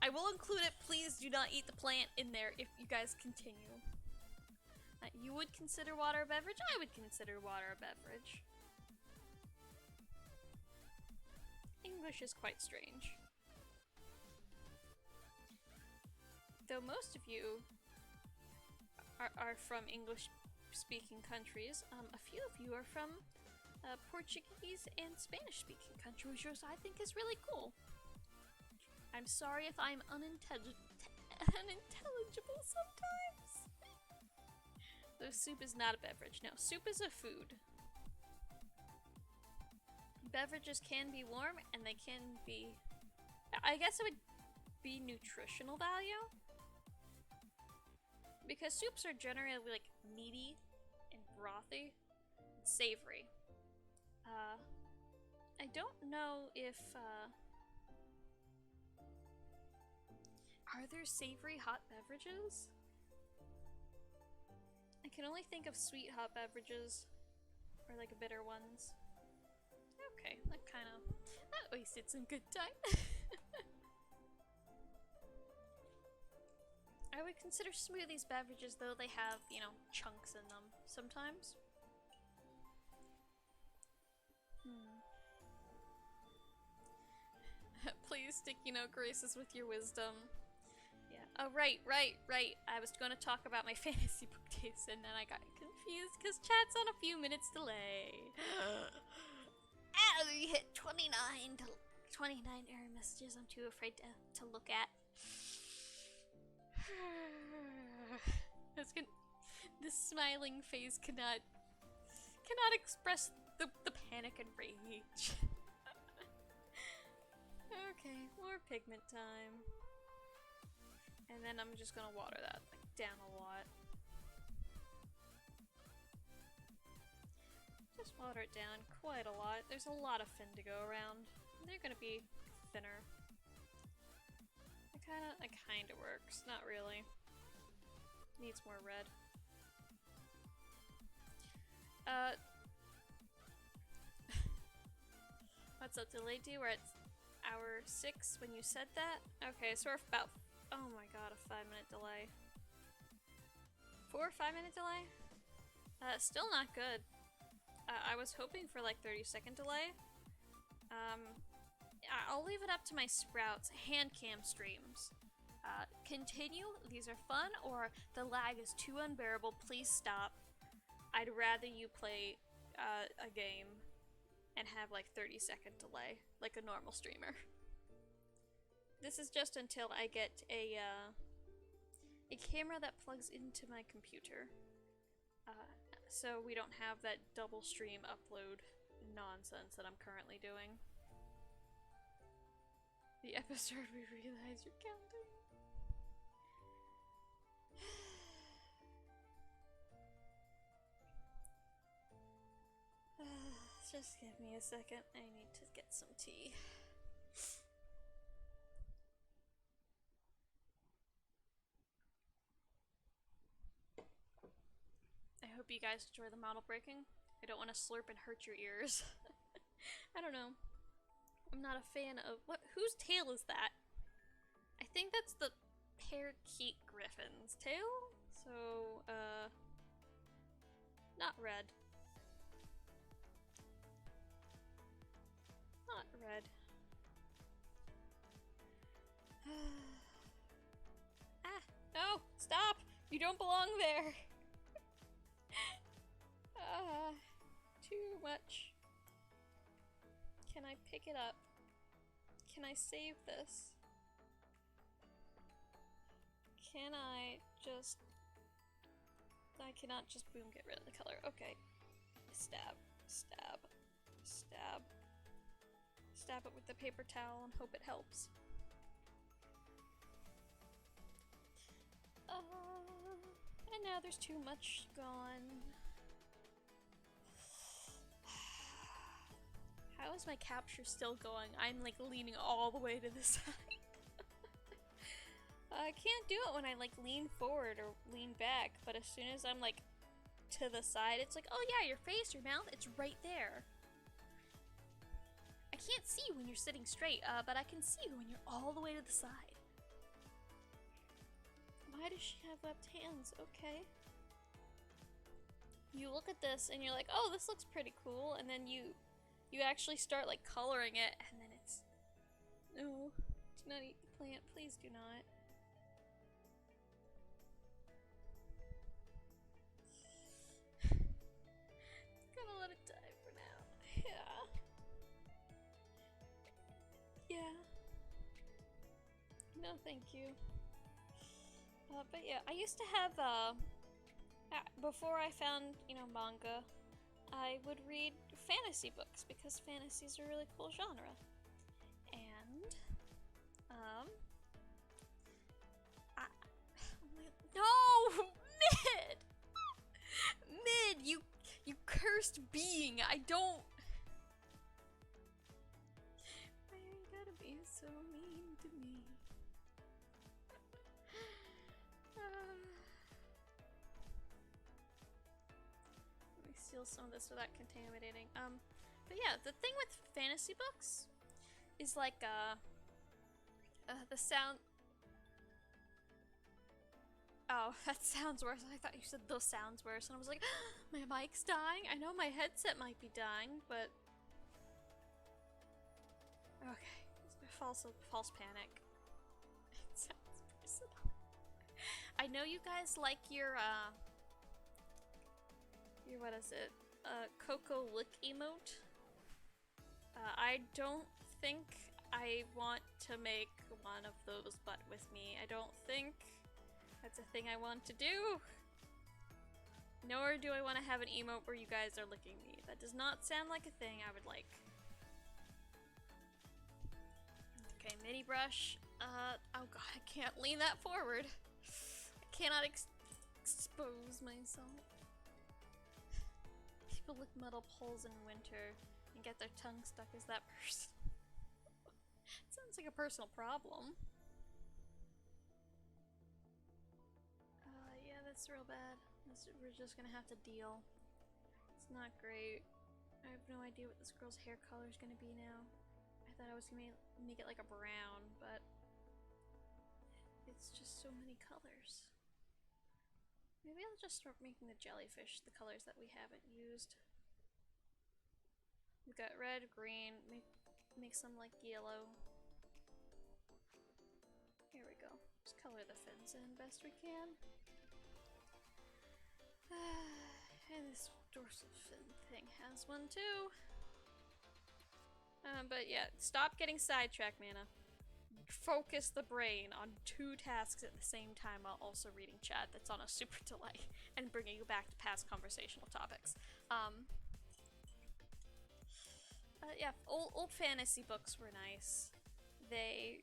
I will include it, please do not eat the plant in there if you guys continue. You would consider water a beverage? I would consider water a beverage. English is quite strange. Though most of you are from English-speaking countries, a few of you are from Portuguese and Spanish-speaking countries, which I think is really cool. I'm sorry if I'm unintelligible sometimes. So soup is not a beverage. No, soup is a food. Beverages can be warm and they can be... I guess it would be nutritional value. Because soups are generally like meaty and brothy and savory. I don't know if are there savory hot beverages? I can only think of sweet hot beverages or like bitter ones. Okay, that wasted some good time. I would consider smoothies beverages, though they have, you know, chunks in them sometimes. Please, sticky note graces with your wisdom. Yeah. Oh, right. I was going to talk about my fantasy book days, and then I got confused because chat's on a few minutes delay. We hit 29 error messages I'm too afraid to look at. This smiling face cannot express the panic and rage. Okay, more pigment time. And then I'm just gonna water that like down a lot. Just water it down quite a lot. There's a lot of fin to go around. They're gonna be thinner. It kinda works. Not really. Needs more red. What's up, delay do? We're at hour 6 when you said that? Okay, so we're about, oh my god, a 5-minute delay. 4 or 5-minute delay? Still not good. I was hoping for like 30-second delay. I'll leave it up to my Sprouts hand cam streams. Continue, these are fun, or the lag is too unbearable, please stop. I'd rather you play a game and have like 30-second delay, like a normal streamer. This is just until I get a camera that plugs into my computer. So we don't have that double stream upload nonsense that I'm currently doing. The episode we realize you're counting. Just give me a second. I need to get some tea. I hope you guys enjoy the model breaking. I don't want to slurp and hurt your ears. I don't know. I'm not a fan of whose tail is that? I think that's the parakeet griffin's tail. So, not red. Not red. Ah, no, stop! You don't belong there. Too much. Can I pick it up? Can I save this? Can I just... I cannot just boom get rid of the color. Okay. Stab. Stab. Stab. Stab it with the paper towel and hope it helps. And now there's too much gone. How is my capture still going? I'm like leaning all the way to the side. I can't do it when I like lean forward or lean back, but as soon as I'm like to the side, it's like, oh yeah, your face, your mouth, it's right there. I can't see when you're sitting straight, but I can see when you're all the way to the side. Why does she have webbed hands? Okay. You look at this and you're like, oh, this looks pretty cool, and then you actually start like coloring it, and then it's No, do not eat the plant. Please do not. Gonna let it die for now. Yeah. Yeah. No, thank you. But yeah, I used to have, before I found, manga, I would read fantasy books because fantasy is a really cool genre. And, I, no! Mid! Mid, you cursed being! I don't... Why are you gotta be so mean to me? Let me steal some of this without contaminating. But yeah, the thing with fantasy books is like, the sound... Oh, that sounds worse. I thought you said those sounds worse, and I was like, my mic's dying? I know my headset might be dying, but... Okay, false panic. It sounds personal. I know you guys like your what is it? Coco Lick emote. I don't think I want to make one of those but with me. I don't think that's a thing I want to do. Nor do I want to have an emote where you guys are licking me. That does not sound like a thing I would like. Okay, mini brush. Oh god, I can't lean that forward. I cannot expose myself. People lick metal poles in winter and get their tongue stuck as that person. Sounds like a personal problem. Yeah, that's real bad. We're just gonna have to deal. It's not great. I have no idea what this girl's hair color is gonna be now. I thought I was gonna make it like a brown, but it's just so many colors. Maybe I'll just start making the jellyfish the colors that we haven't used. We've got red, green, make some like yellow. Here we go. Just color the fins in best we can. And this dorsal fin thing has one too. But yeah, stop getting sidetracked, Mana. Focus the brain on 2 tasks at the same time while also reading chat that's on a super delay and bringing you back to past conversational topics. Yeah, old fantasy books were nice. They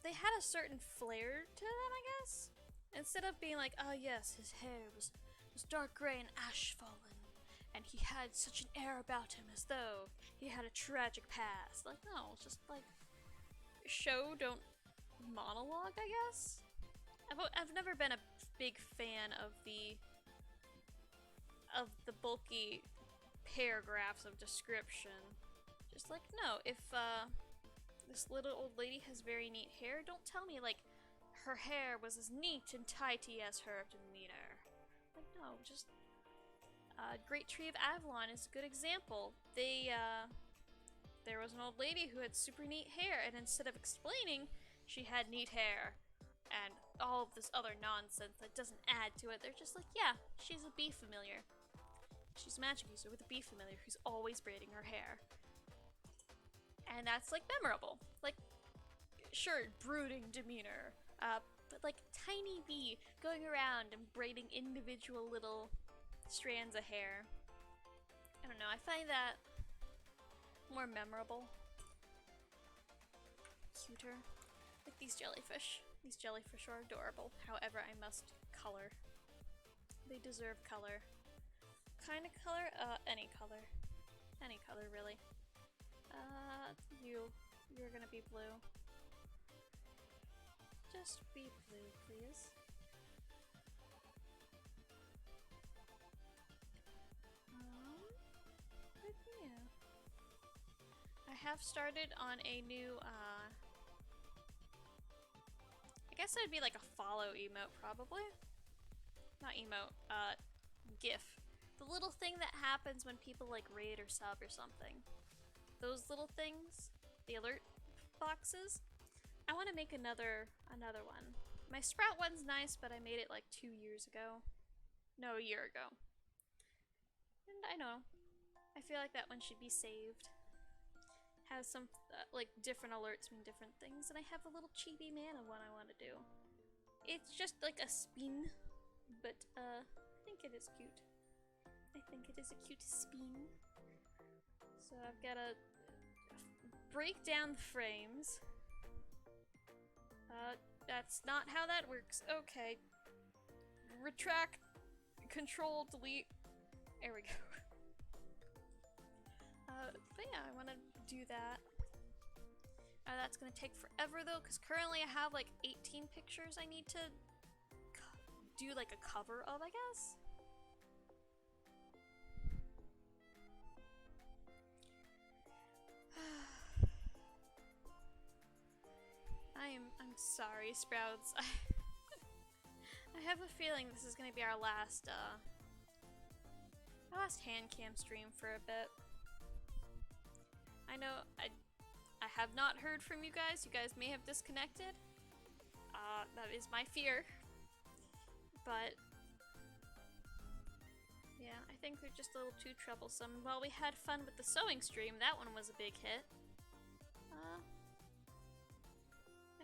had a certain flair to them, I guess. Instead of being like, oh yes, his hair was dark gray and ash fallen, and he had such an air about him as though he had a tragic past. Like, no, it's just like, show, don't monologue, I guess? I've never been a big fan of the bulky paragraphs of description. Just like, no, if this little old lady has very neat hair, don't tell me like her hair was as neat and tidy as her demeanor. Like, no, just Great Tree of Avalon is a good example. There was an old lady who had super neat hair, and instead of explaining she had neat hair and all of this other nonsense that doesn't add to it, they're just like, yeah, she's a bee familiar. She's a magic user with a bee familiar who's always braiding her hair. And that's like memorable. Like, sure, brooding demeanor, but like tiny bee going around and braiding individual little strands of hair. I don't know, I find that more memorable. Cuter. Like these jellyfish. These jellyfish are adorable. However, I must color. They deserve color. Kind of color? Any color. Any color, really. You're gonna be blue. Just be blue, please. But yeah. I have started on a new, I guess it would be like a follow emote, probably? Not emote, GIF. The little thing that happens when people like raid or sub or something. Those little things, the alert boxes. I want to make another one. My sprout one's nice, but I made it like 2 years ago. No, a year ago. And I know. I feel like that one should be saved. Has some, like, different alerts mean different things, and I have a little chibi mana one I want to do. It's just like a spin, but, I think it is cute. I think it is a cute spin. So I've got to break down the frames. That's not how that works. Okay. Retract, control, delete. There we go. But yeah, I want to do that. That's gonna take forever though, because currently I have like 18 pictures I need to do like a cover of, I guess. I'm sorry, Sprouts. I have a feeling this is gonna be our last hand cam stream for a bit. I know I have not heard from you guys. You guys may have disconnected. That is my fear. But yeah, I think they're just a little too troublesome. While we had fun with the sewing stream, that one was a big hit.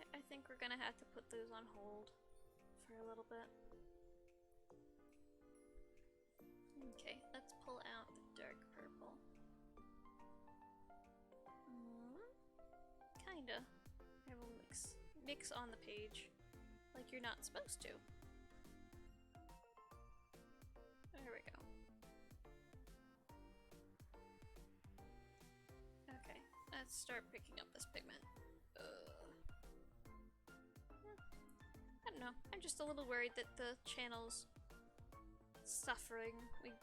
I think we're gonna have to put those on hold for a little bit. Okay, let's pull out the dark purple. Kinda. I will mix on the page like you're not supposed to. There we go. Okay, let's start picking up this pigment. I don't know. I'm just a little worried that the channel's suffering.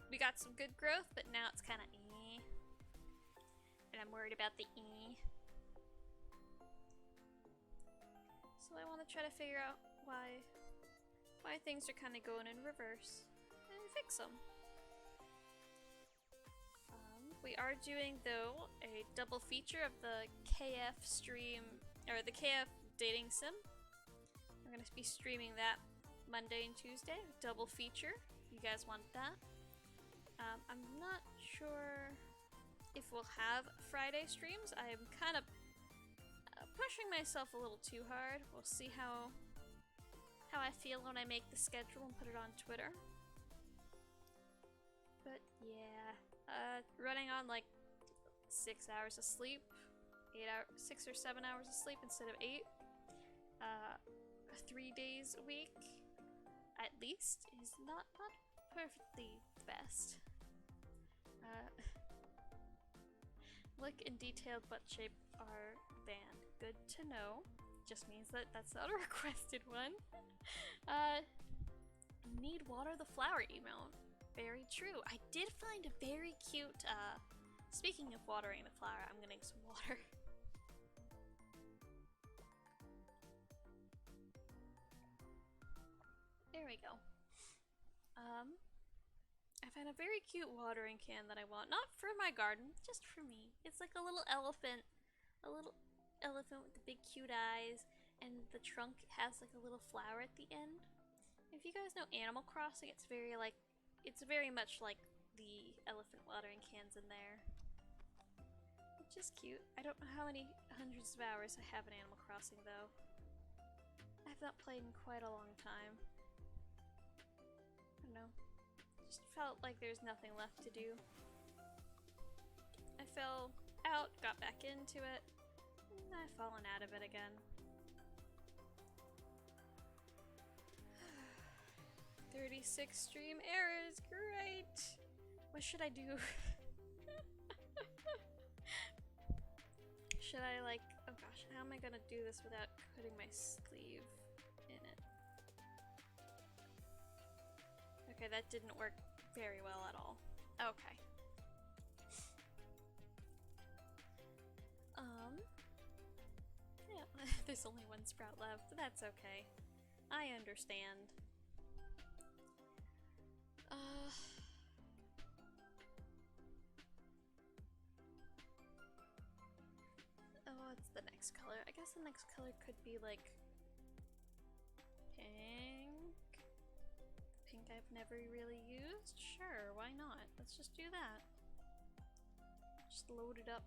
We got some good growth, but now it's kind of eh. And I'm worried about the eh. So I want to try to figure out why things are kind of going in reverse and fix them. We are doing though a double feature of the KF stream, or the KF dating sim. I'm gonna be streaming that Monday and Tuesday, double feature. You guys want that? I'm not sure if we'll have Friday streams. I'm kind of pushing myself a little too hard. We'll see how I feel when I make the schedule and put it on Twitter. But yeah, running on like 6 hours of sleep, 6 or 7 hours of sleep instead of 8. 3 days a week, at least, is not perfectly the best. Look and detailed butt shape are banned. Good to know. Just means that that's not a requested one. Need water the flower emote. Very true. I did find a very cute, speaking of watering the flower, I'm getting some water. There we go. I found a very cute watering can that I want. Not for my garden, just for me. It's like a little elephant with the big cute eyes, and the trunk has like a little flower at the end. If you guys know Animal Crossing, it's very much like the elephant watering cans in there. Which is cute. I don't know how many hundreds of hours I have in Animal Crossing though. I've not played in quite a long time. I don't know. Just felt like there's nothing left to do. I fell out, got back into it, and I've fallen out of it again. 36 stream errors, great! What should I do? Should I like, oh gosh, how am I gonna do this without putting my sleeve in it? Okay, that didn't work very well at all. Okay. Yeah, there's only one sprout left, but that's okay. I understand. Oh, What's the next color? I guess the next color could be like pink. Pink I've never really used? Sure, why not? Let's just do that. Just load it up.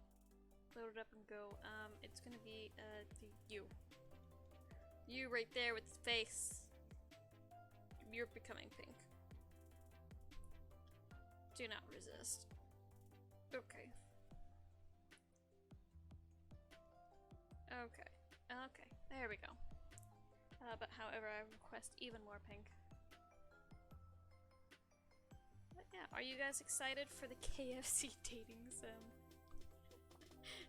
Load it up and go. It's gonna be you. You right there with the face. You're becoming pink. Do not resist. Okay. Okay. Okay. There we go. But however, I request even more pink. But yeah, are you guys excited for the KFC dating sim?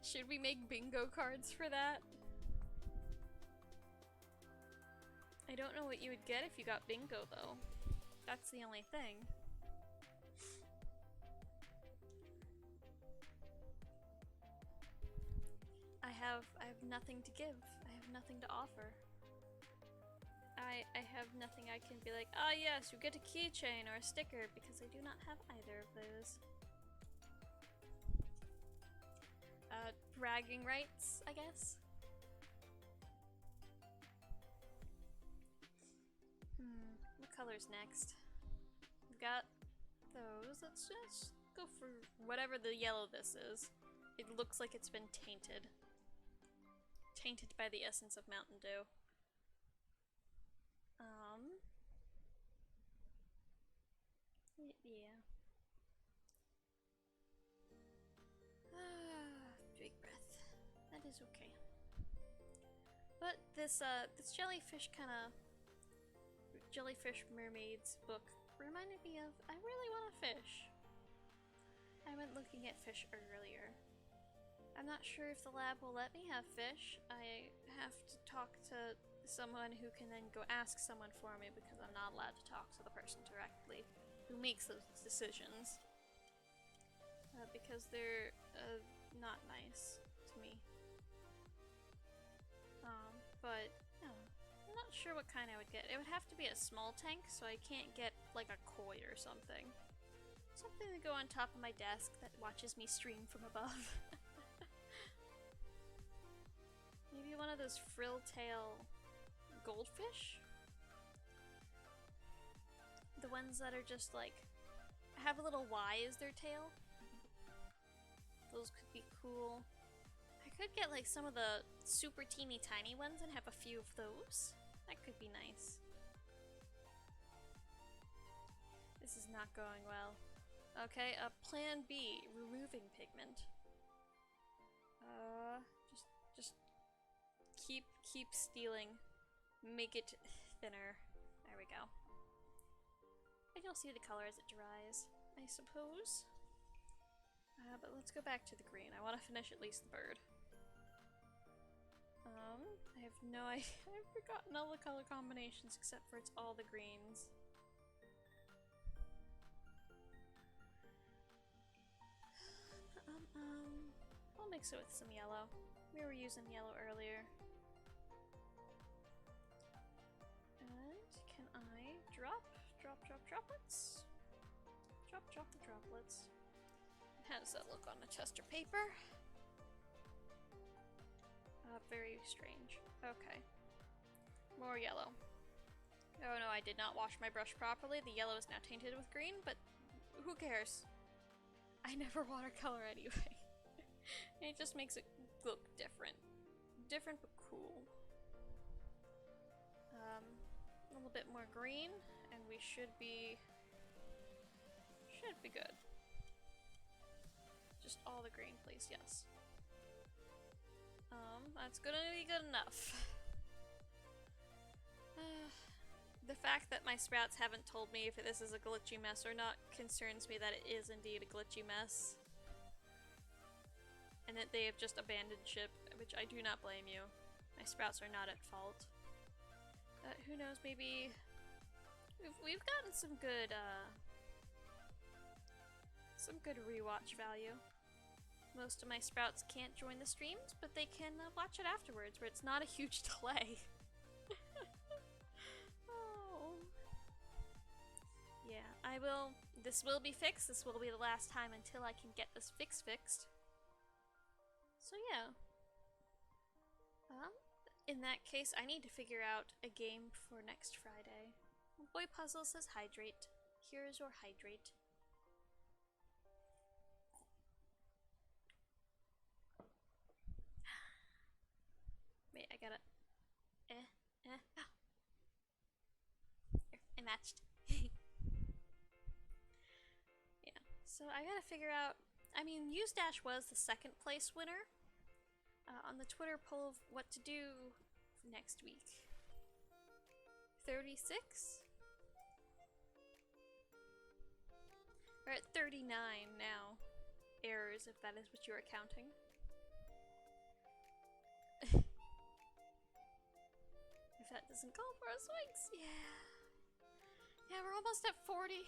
Should we make bingo cards for that? I don't know what you would get if you got bingo though. That's the only thing. I have nothing to give. I have nothing to offer. I have nothing I can be like, ah yes, you get a keychain or a sticker, because I do not have either of those. Bragging rights, I guess? What color's next? We've got those. Let's just go for whatever the yellow this is. It looks like it's been tainted. Tainted by the essence of Mountain Dew. Yeah. Big breath. That is okay. But this jellyfish jellyfish mermaids book reminded me of, I really want a fish. I went looking at fish earlier. I'm not sure if the lab will let me have fish. I have to talk to someone who can then go ask someone for me, because I'm not allowed to talk to the person directly who makes those decisions. Because they're not nice to me. But no, I'm not sure what kind I would get. It would have to be a small tank, so I can't get like a koi or something. Something to go on top of my desk that watches me stream from above. Maybe one of those frill-tail goldfish? The ones that are just like, have a little Y as their tail? Those could be cool. I could get like some of the super teeny tiny ones and have a few of those. That could be nice. This is not going well. Okay, plan B, removing pigment. Just keep stealing. Make it thinner. There we go. And you'll see the color as it dries, I suppose. But let's go back to the green. I want to finish at least the bird. I have no idea. I've forgotten all the color combinations except for it's all the greens. I'll mix it with some yellow. We were using yellow earlier. And can I drop droplets? Drop the droplets. How does that look on the tester paper? Very strange. Okay. More yellow. Oh no, I did not wash my brush properly. The yellow is now tainted with green, but who cares? I never watercolor anyway. It just makes it look different. Different but cool. A little bit more green, and we should be good. Just all the green, please, yes. That's gonna be good enough. The fact that my sprouts haven't told me if this is a glitchy mess or not concerns me that it is indeed a glitchy mess. And that they have just abandoned ship, which I do not blame you. My sprouts are not at fault. Who knows, maybe... We've gotten some good rewatch value. Most of my sprouts can't join the streams, but they can watch it afterwards, where it's not a huge delay. Oh. Yeah, this will be fixed. This will be the last time until I can get this fixed. So yeah. In that case, I need to figure out a game for next Friday. Boy Puzzle says hydrate. Here is your hydrate. Wait, I gotta... Here, I matched. Yeah, so I gotta figure out... I mean, Usedash was the second place winner on the Twitter poll of what to do next week. 36? We're at 39 now. Errors, if that is what you are counting. If that doesn't call for a swings, yeah. Yeah, we're almost at 40.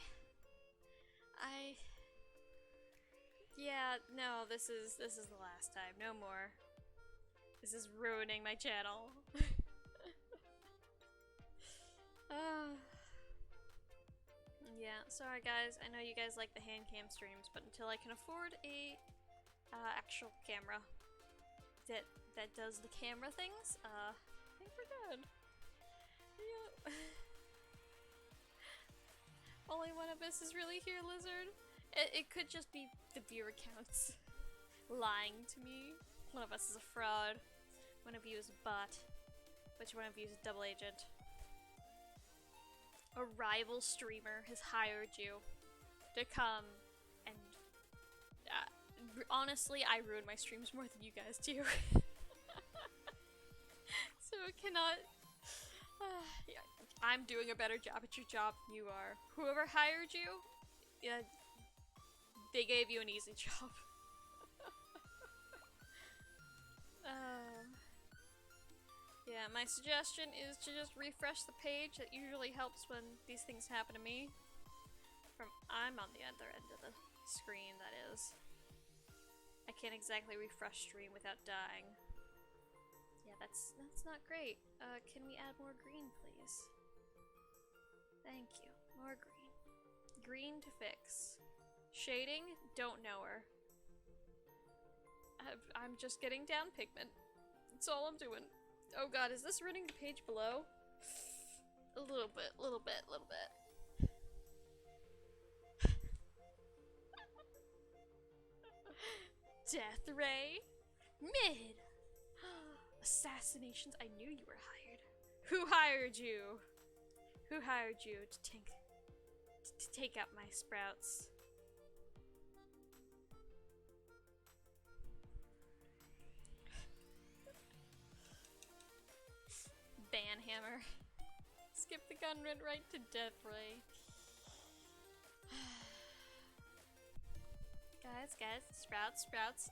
Yeah, no, this is the last time. No more. This is ruining my channel. Yeah, sorry guys. I know you guys like the hand cam streams, but until I can afford a actual camera that does the camera things, I think we're good. Yeah. Only one of us is really here, Lizard. It could just be the viewer counts lying to me. One of us is a fraud. One of you is a bot. Which one of you is a double agent? A rival streamer has hired you to come and... honestly, I ruin my streams more than you guys do. So it cannot... yeah, I'm doing a better job at your job than you are. Whoever hired you, yeah, they gave you an easy job. Yeah, my suggestion is to just refresh the page. That usually helps when these things happen to me. I'm on the other end of the screen, that is. I can't exactly refresh stream without dying. Yeah, that's not great. Can we add more green, please? Thank you. More green. Green to fix. Shading? Don't know her. I'm just getting down pigment. That's all I'm doing. Oh god, is this running the page below? A little bit. Death Ray? Mid! Assassinations, I knew you were hired. Who hired you? Who hired you to take out my sprouts? Banhammer. Skip the gun, went right to Death Ray. Guys, sprouts.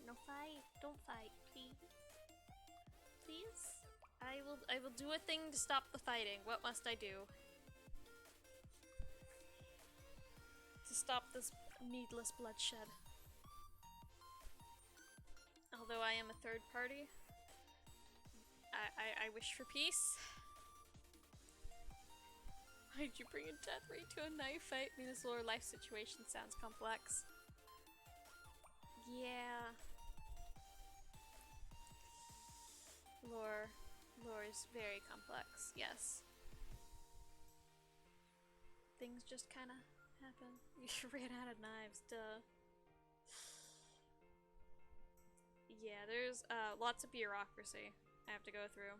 No fight, don't fight, please. Please? I will do a thing to stop the fighting. What must I do? To stop this needless bloodshed. Although I am a third party, I wish for peace. Why'd you bring a Death Ray to a knife fight? I mean, this lower life situation sounds complex. Yeah. Lore is very complex, yes. Things just kinda happen. You ran out of knives, duh. Yeah, there's lots of bureaucracy I have to go through.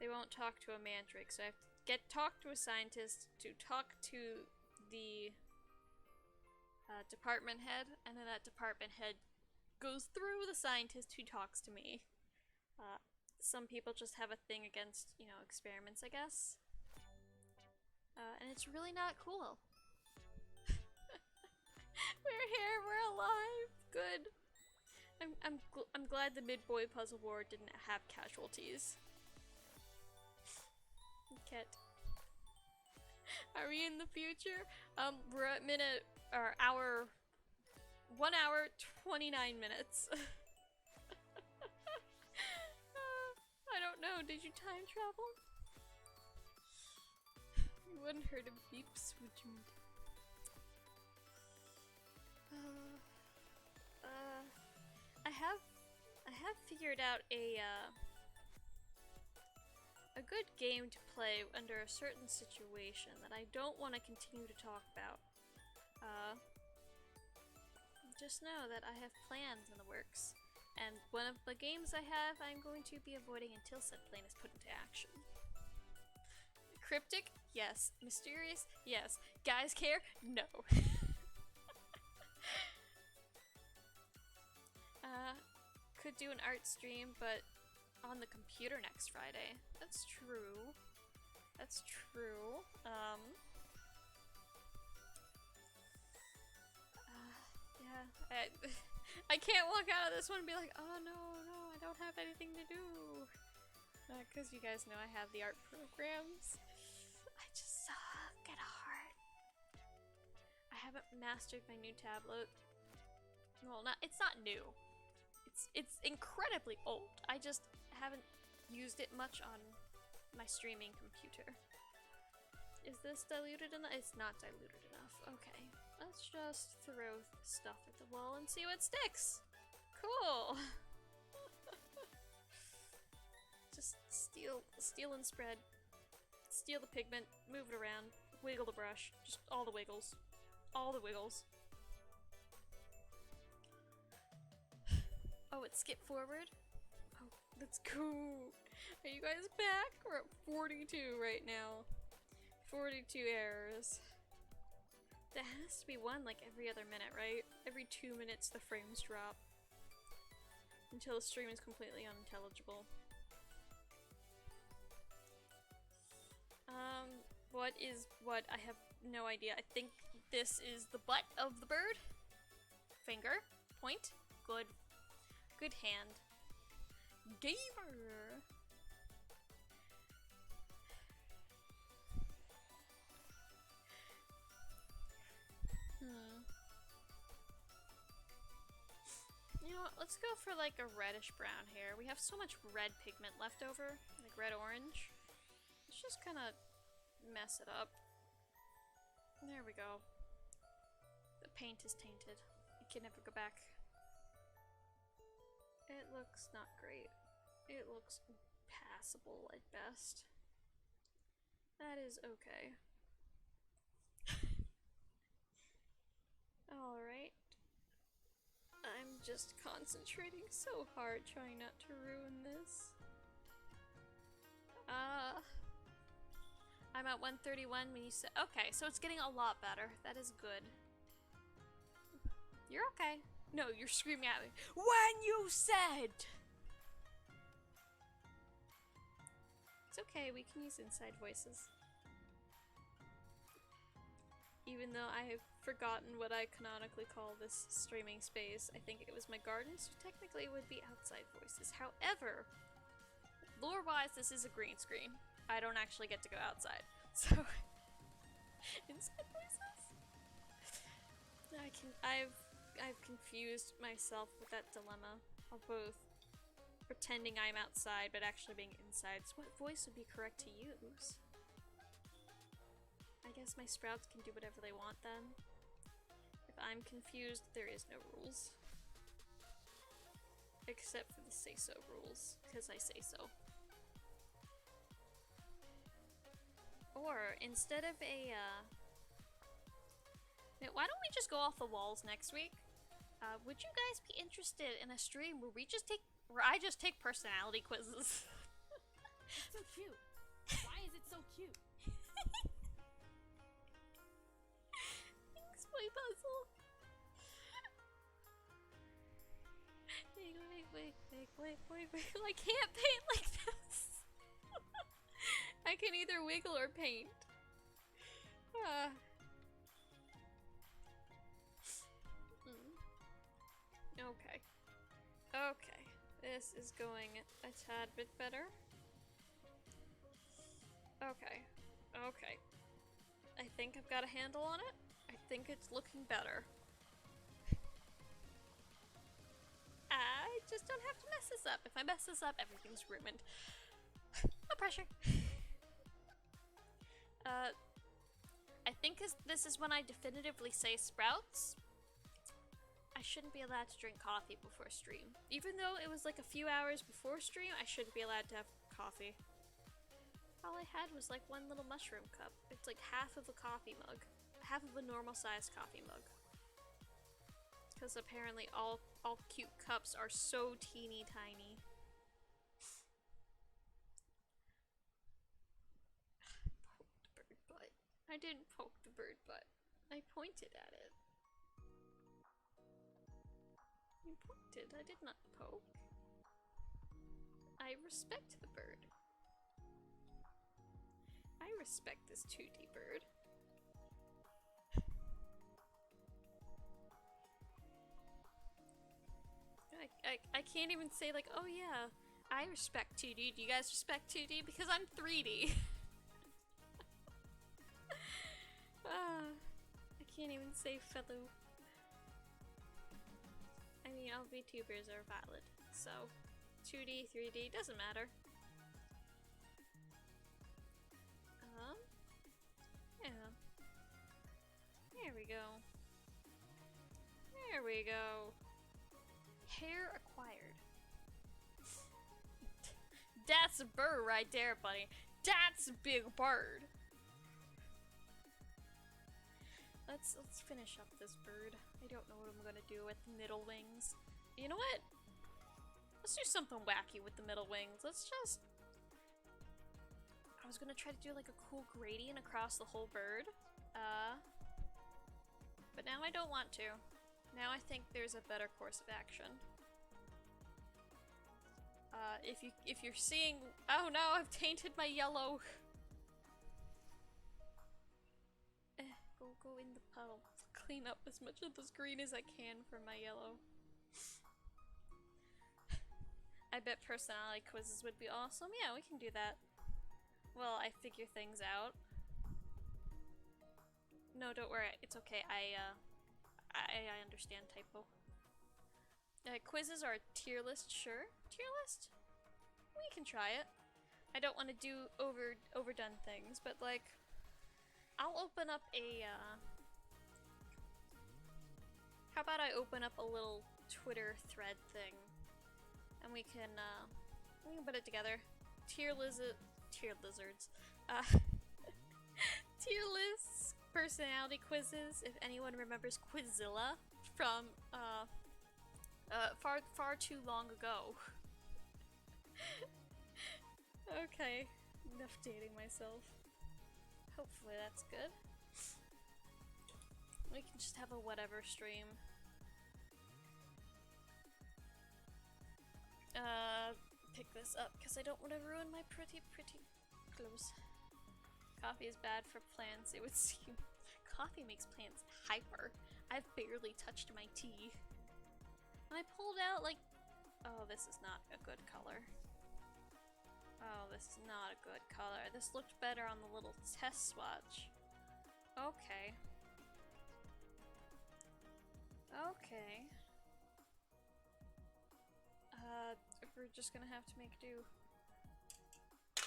They won't talk to a mandrake, so I have to talk to a scientist to talk to the department head, and then that department head goes through the scientist who talks to me. Some people just have a thing against, you know, experiments, I guess. And it's really not cool. We're here, we're alive, good. I'm glad the Mid-Boy Puzzle War didn't have casualties. Kit. Are we in the future? We're at hour 1 hour 29 minutes. I don't know, did you time travel? You wouldn't heard of beeps, would you? I have figured out a good game to play under a certain situation that I don't want to continue to talk about. Just know that I have plans in the works, and one of the games I have, I'm going to be avoiding until said plan is put into action. Cryptic? Yes. Mysterious? Yes. Guys care? No. Could do an art stream, but on the computer next Friday. That's true. That's true. Yeah. I can't walk out of this one and be like, oh no, I don't have anything to do. Because you guys know I have the art programs. I just suck at art. I haven't mastered my new tablet. Well, it's not new. It's incredibly old. I just haven't used it much on my streaming computer. Is this diluted enough? It's not diluted enough. Okay. Let's just throw stuff at the wall and see what sticks. Cool. Just steal and spread. Steal the pigment, move it around, wiggle the brush. Just all the wiggles. All the wiggles. Oh, it skipped forward? Oh, that's cool. Are you guys back? We're at 42 right now. 42 errors. That has to be one like every other minute, right? Every 2 minutes the frames drop. Until the stream is completely unintelligible. What is what? I have no idea. I think this is the butt of the bird. Finger. Point. Good. Good hand. Gamer! You know what, let's go for like a reddish brown here. We have so much red pigment left over, like red-orange. Let's just kind of mess it up. There we go. The paint is tainted. It can never go back. It looks not great. It looks passable at best. That is okay. Alright. I'm just concentrating so hard trying not to ruin this. I'm at 131 when you said- okay, so it's getting a lot better. That is good. You're okay. No, you're screaming at me. When you said! It's okay, we can use inside voices. Even though I have forgotten what I canonically call this streaming space, I think it was my garden, so technically it would be outside voices. However, lore-wise, this is a green screen. I don't actually get to go outside, so inside voices. I've confused myself with that dilemma of both pretending I'm outside but actually being inside. So what voice would be correct to use? I guess my sprouts can do whatever they want then. If I'm confused, there is no rules. Except for the say-so rules, because I say so. Or, instead of a, why don't we just go off the walls next week? Would you guys be interested in a stream where I just take personality quizzes? So cute. Why is it so cute? Thanks, my puzzle. Wait. I can't paint like this. I can either wiggle or paint. Okay. This is going a tad bit better. Okay. I think I've got a handle on it. I think it's looking better. I just don't have to mess this up. If I mess this up, everything's ruined. No pressure. I think this is when I definitively say sprouts. I shouldn't be allowed to drink coffee before stream. Even though it was like a few hours before stream, I shouldn't be allowed to have coffee. All I had was like one little mushroom cup. It's like half of a coffee mug. Half of a normal sized coffee mug. Because apparently all cute cups are so teeny tiny. Poked bird butt. I didn't poke the bird butt. I pointed at it. You poked it. I did not poke. I respect the bird. I respect this 2D bird. I can't even say like, oh yeah, I respect 2D. Do you guys respect 2D? Because I'm 3D. I can't even say fellow. I mean, all VTubers are valid, so 2D, 3D, doesn't matter. Yeah. There we go. There we go. Hair acquired. That's a bird right there, buddy. That's a big bird. Let's finish up this bird. I don't know what I'm gonna do with the middle wings. You know what? Let's do something wacky with the middle wings. Let's just... I was gonna try to do like a cool gradient across the whole bird. But now I don't want to. Now I think there's a better course of action. If you're seeing... Oh no, I've tainted my yellow. Go in the puddle. Clean up as much of this green as I can for my yellow. I bet personality quizzes would be awesome. Yeah, we can do that. Well, I figure things out. No, don't worry. It's okay. I understand typo. Quizzes are a tier list, sure. Tier list? We can try it. I don't want to do overdone things, but like, I'll open up a, how about I open up a little Twitter thread thing, and we can put it together. Tier lizards, tier lists, personality quizzes, if anyone remembers Quizilla from, far too long ago. Okay, enough dating myself. Hopefully that's good. We can just have a whatever stream. Pick this up because I don't want to ruin my pretty clothes. Coffee is bad for plants, it would seem. Coffee makes plants hyper. I've barely touched my tea. And I pulled out like... Oh, this is not a good color. Oh, this is not a good color. This looked better on the little test swatch. Okay. Okay. We're just gonna have to make do.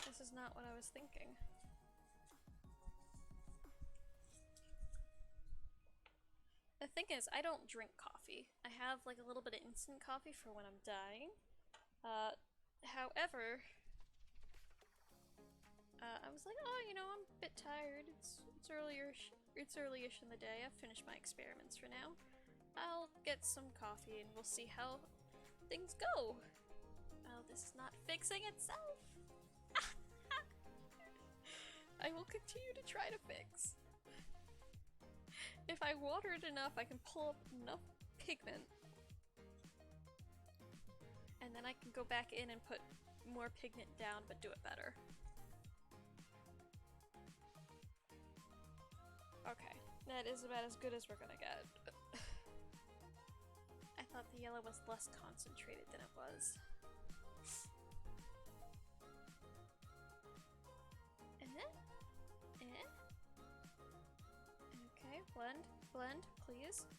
This is not what I was thinking. The thing is, I don't drink coffee. I have like a little bit of instant coffee for when I'm dying. However, I was like, oh, you know, I'm a bit tired. It's early-ish in the day. I've finished my experiments for now. I'll get some coffee and we'll see how things go. Oh, this is not fixing itself. I will continue to try to fix. If I water it enough, I can pull up enough pigment. And then I can go back in and put more pigment down, but do it better. Okay, that is about as good as we're gonna get. I thought the yellow was less concentrated than it was. Okay, blend, please.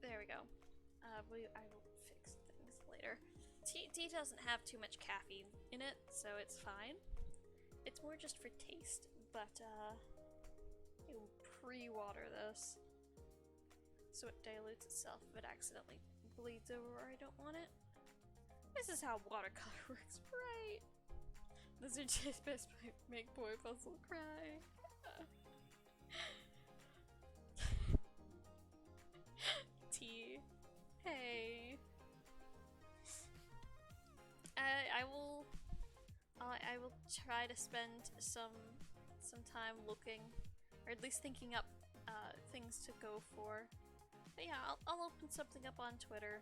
There we go. I will fix things later. Tea doesn't have too much caffeine in it, so it's fine. It's more just for taste, but, you'll pre-water this. so it dilutes itself if it accidentally bleeds over where I don't want it. This is how watercolor works, right? Those are just best make boy puzzle cry. T. Hey. I will try to spend some time looking, or at least thinking up things to go for. But yeah, I'll open something up on Twitter,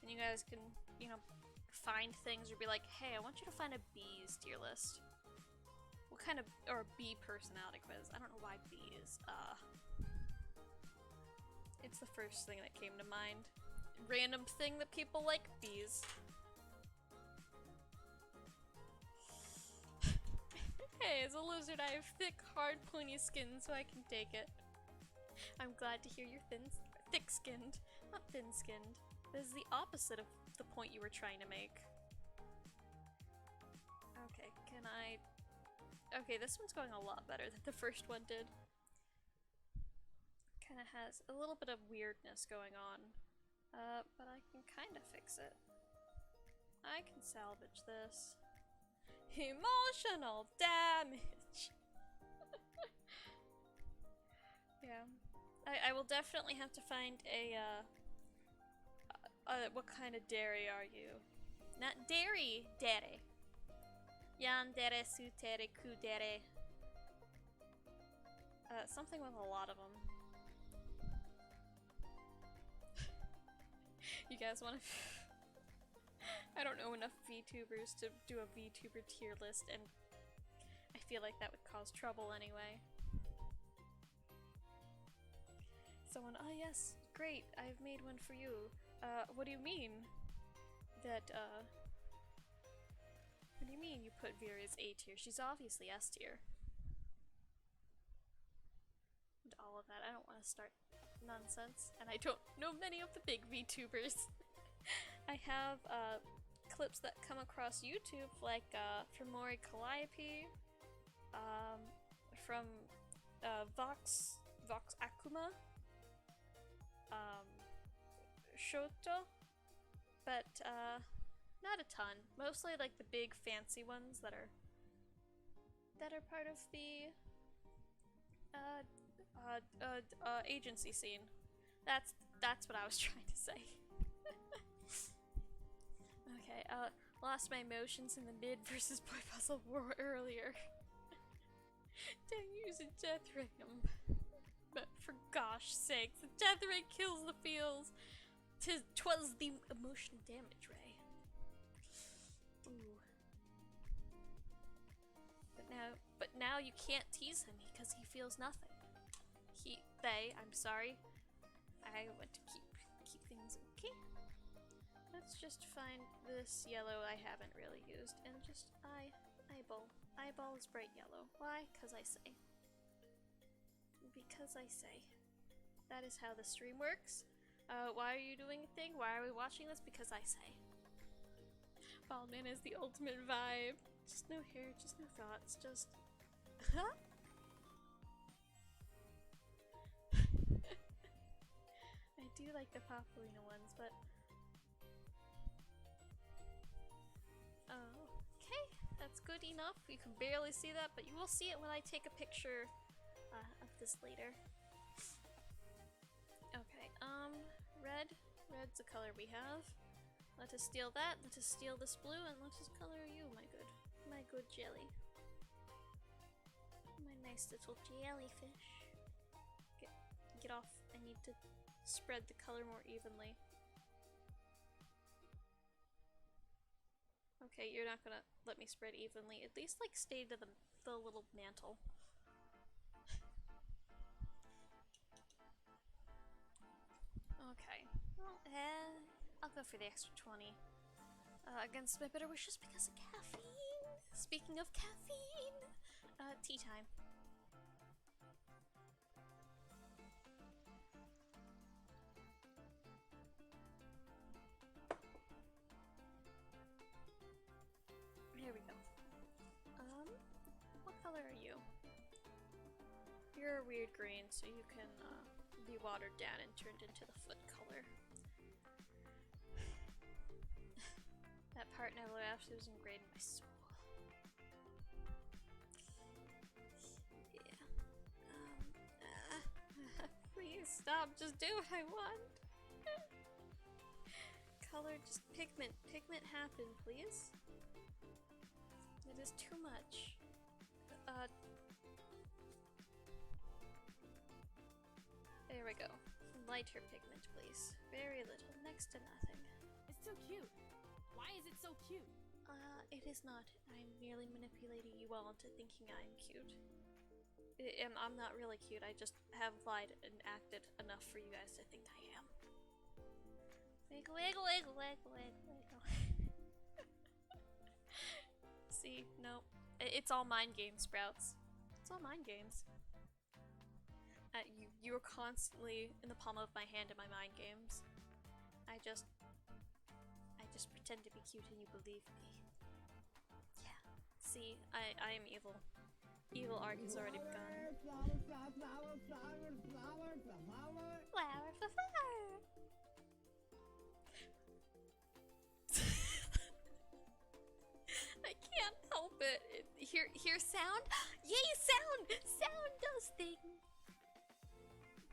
and you guys can, you know, find things or be like, hey, I want you to find a B's tier list. What kind of, or a B personality quiz. I don't know why B's. It's the first thing that came to mind. Random thing that people like, B's. Hey, as a lizard, I have thick, hard, pointy skin, so I can take it. I'm glad to hear you're thick-skinned, not thin-skinned. This is the opposite of the point you were trying to make. Okay, can I... Okay, this one's going a lot better than the first one did. Kinda has a little bit of weirdness going on. But I can kinda fix it. I can salvage this. Emotional damage! Yeah. I will definitely have to find a, what kind of dairy are you? Not dairy, dere. Yandere, sutere, kudere. Something with a lot of them. You guys wanna... I don't know enough VTubers to do a VTuber tier list, and I feel like that would cause trouble anyway. Someone, oh yes, great, I've made one for you. What do you mean? That, what do you mean you put Vera as A tier? She's obviously S tier. And all of that, I don't want to start nonsense, and I don't know many of the big VTubers. I have, clips that come across YouTube, like, from Mori Calliope, from, Vox Akuma, Shoto, but, not a ton. Mostly, like, the big fancy ones that are part of the, agency scene. That's what I was trying to say. Okay, lost my emotions in the mid versus boy puzzle war earlier. Didn't use a death ray. But for gosh sakes, the death ray kills the feels. 'Twas the emotional damage ray. Ooh. But now you can't tease him because he feels nothing. I'm sorry. I want to keep things okay. Let's just find this yellow I haven't really used and just eyeball. Eyeball is bright yellow. Why? Because I say. Because I say. That is how the stream works. Why are you doing a thing? Why are we watching this? Because I say. Baldman is the ultimate vibe. Just no hair, just no thoughts, just... Huh? I do like the Papuina ones, but... Oh, okay. That's good enough. You can barely see that, but you will see it when I take a picture of this later. Okay, red. Red's the color we have. Let us steal that, let us steal this blue, and let us color you, my good jelly. My nice little jellyfish. Get off. I need to spread the color more evenly. Okay, you're not gonna let me spread evenly. At least, like, stay to the little mantle. Okay. Well, I'll go for the extra 20. Against my better wishes because of caffeine. Speaking of caffeine, tea time. Here we go. What color are you? You're a weird green, so you can, be watered down and turned into the foot color. That part never actually was ingrained in my soul. Yeah. Please stop, just do what I want. Color, just pigment. Pigment happen, please. It is too much. There we go. Lighter pigment, please. Very little, next to nothing. It's too cute. Why is it so cute? It is not. I'm merely manipulating you all into thinking I'm cute. I'm not really cute, I just have lied and acted enough for you guys to think I am. Wiggle, wiggle, wiggle, wiggle, wiggle, wiggle. See, no. It's all mind games, Sprouts. It's all mind games. You are constantly in the palm of my hand in my mind games. I just pretend to be cute and you believe me. Yeah. See, I am evil. Evil arc has already begun. Flower, flower, flower, flower, flower, flower. Flower for flower. I can't help it. Hear sound? Yay, sound! Sound does things!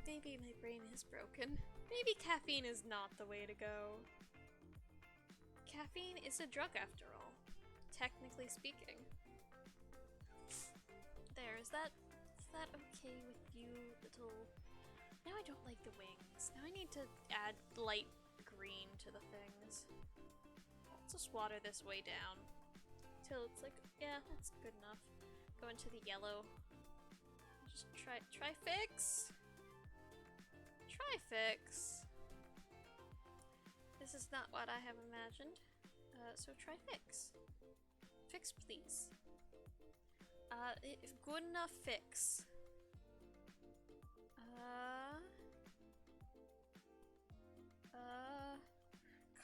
Maybe my brain is broken. Maybe caffeine is not the way to go. Caffeine is a drug after all, technically speaking. There, is that okay with you, little... Now I don't like the wings. Now I need to add light green to the things. Let's just water this way down. Till it's like, yeah, that's good enough. Go into the yellow. Just try fix! Try fix! This is not what I have imagined. So try fix. Fix, please. If good enough fix.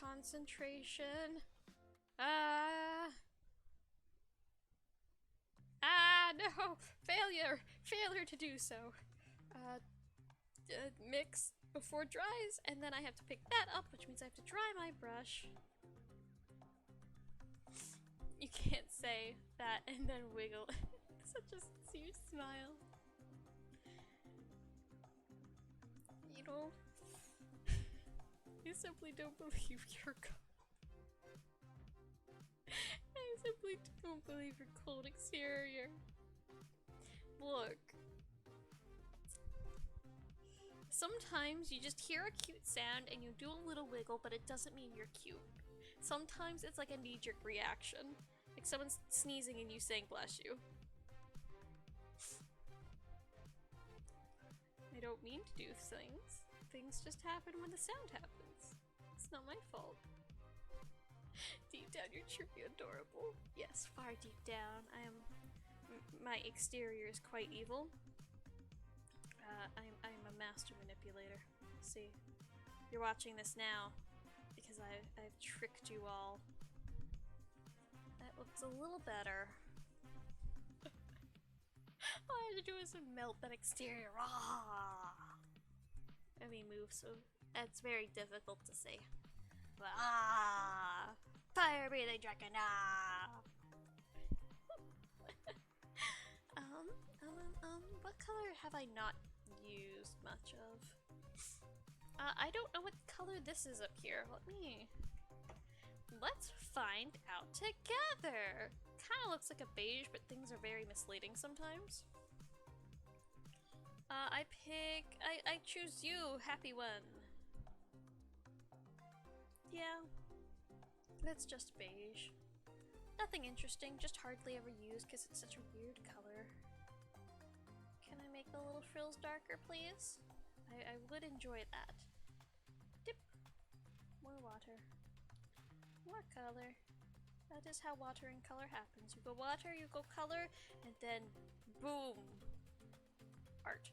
Concentration. No! Failure! Failure to do so. Mix before it dries, and then I have to pick that up, which means I have to dry my brush. You can't say that and then wiggle. Such a sincere smile. You know, I simply don't believe you're cold. I simply don't believe your cold exterior. Look. Sometimes you just hear a cute sound and you do a little wiggle, but it doesn't mean you're cute. Sometimes it's like a knee-jerk reaction. Like someone's sneezing and you saying bless you. I don't mean to do things. Things just happen when the sound happens. It's not my fault. Deep down you're truly adorable. Yes, far deep down. My exterior is quite evil. I'm a master manipulator. See, you're watching this now because I've tricked you all. That looks a little better. All I have to do is melt that exterior. Ah! Let me move, so that's very difficult to say. Ah! Fire breathing dragon! Ah! What color have I not used much of? I don't know what color this is up here. Let's find out together! Kinda looks like a beige, but things are very misleading sometimes. I choose you, happy one. Yeah. That's just beige. Nothing interesting, just hardly ever used because it's such a weird color. Can I make the little frills darker, please? I would enjoy that. Dip. More water. More color. That is how water and color happens. You go water, you go color, and then boom! Art.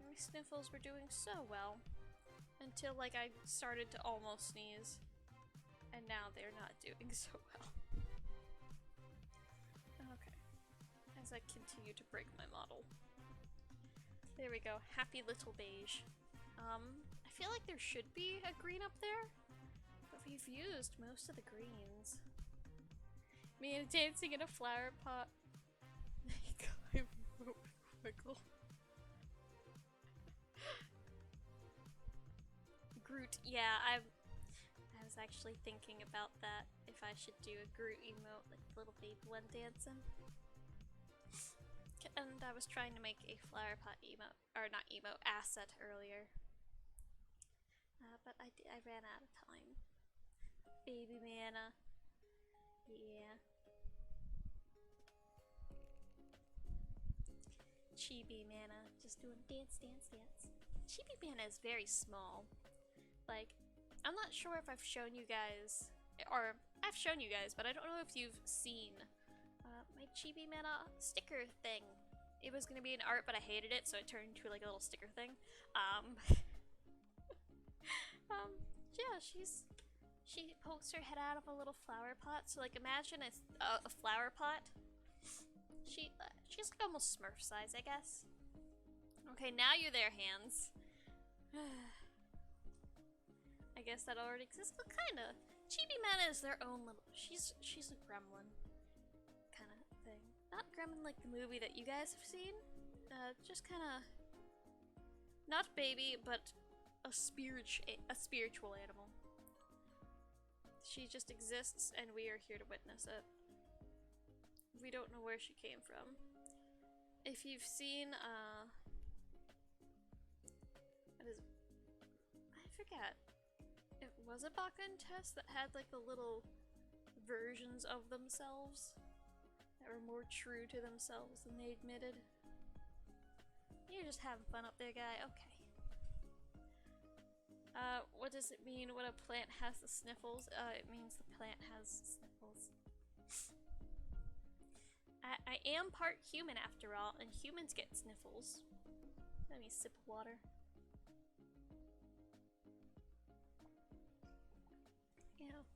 My sniffles were doing so well. Until, like, I started to almost sneeze. And now they're not doing so well. Okay. As I continue to break my model. There we go. Happy little beige. I feel like there should be a green up there, but we've used most of the greens. Me and dancing in a flower pot. Wiggle. Groot. Yeah, I was actually thinking about that. If I should do a Groot emote, like little baby one dancing. And I was trying to make a flower pot emote, or not emote, asset earlier. But I ran out of time. Baby mana. Yeah. Chibi mana. Just doing dance, dance, dance. Chibi mana is very small. Like, I'm not sure if I've shown you guys, or I've shown you guys, but I don't know if you've seen my Chibi mana sticker thing. It was gonna be an art, but I hated it, so it turned into like a little sticker thing. Yeah, she pokes her head out of a little flower pot. So like, imagine it's a flower pot. She's like almost Smurf size, I guess. Okay, now you're there, hands. I guess that already exists, but kinda. Chibi mana is their own little. She's a gremlin kind of thing. Not gremlin like the movie that you guys have seen. Just kind of not baby, but a spiritual animal. She just exists, and we are here to witness it. We don't know where she came from. If you've seen, what is it? I forget. It was a Bakken test that had like the little versions of themselves that were more true to themselves than they admitted. You're just having fun up there, guy. Okay. What does it mean when a plant has the sniffles? It means the plant has sniffles. I am part human after all, and humans get sniffles. Let me sip of water. Yeah.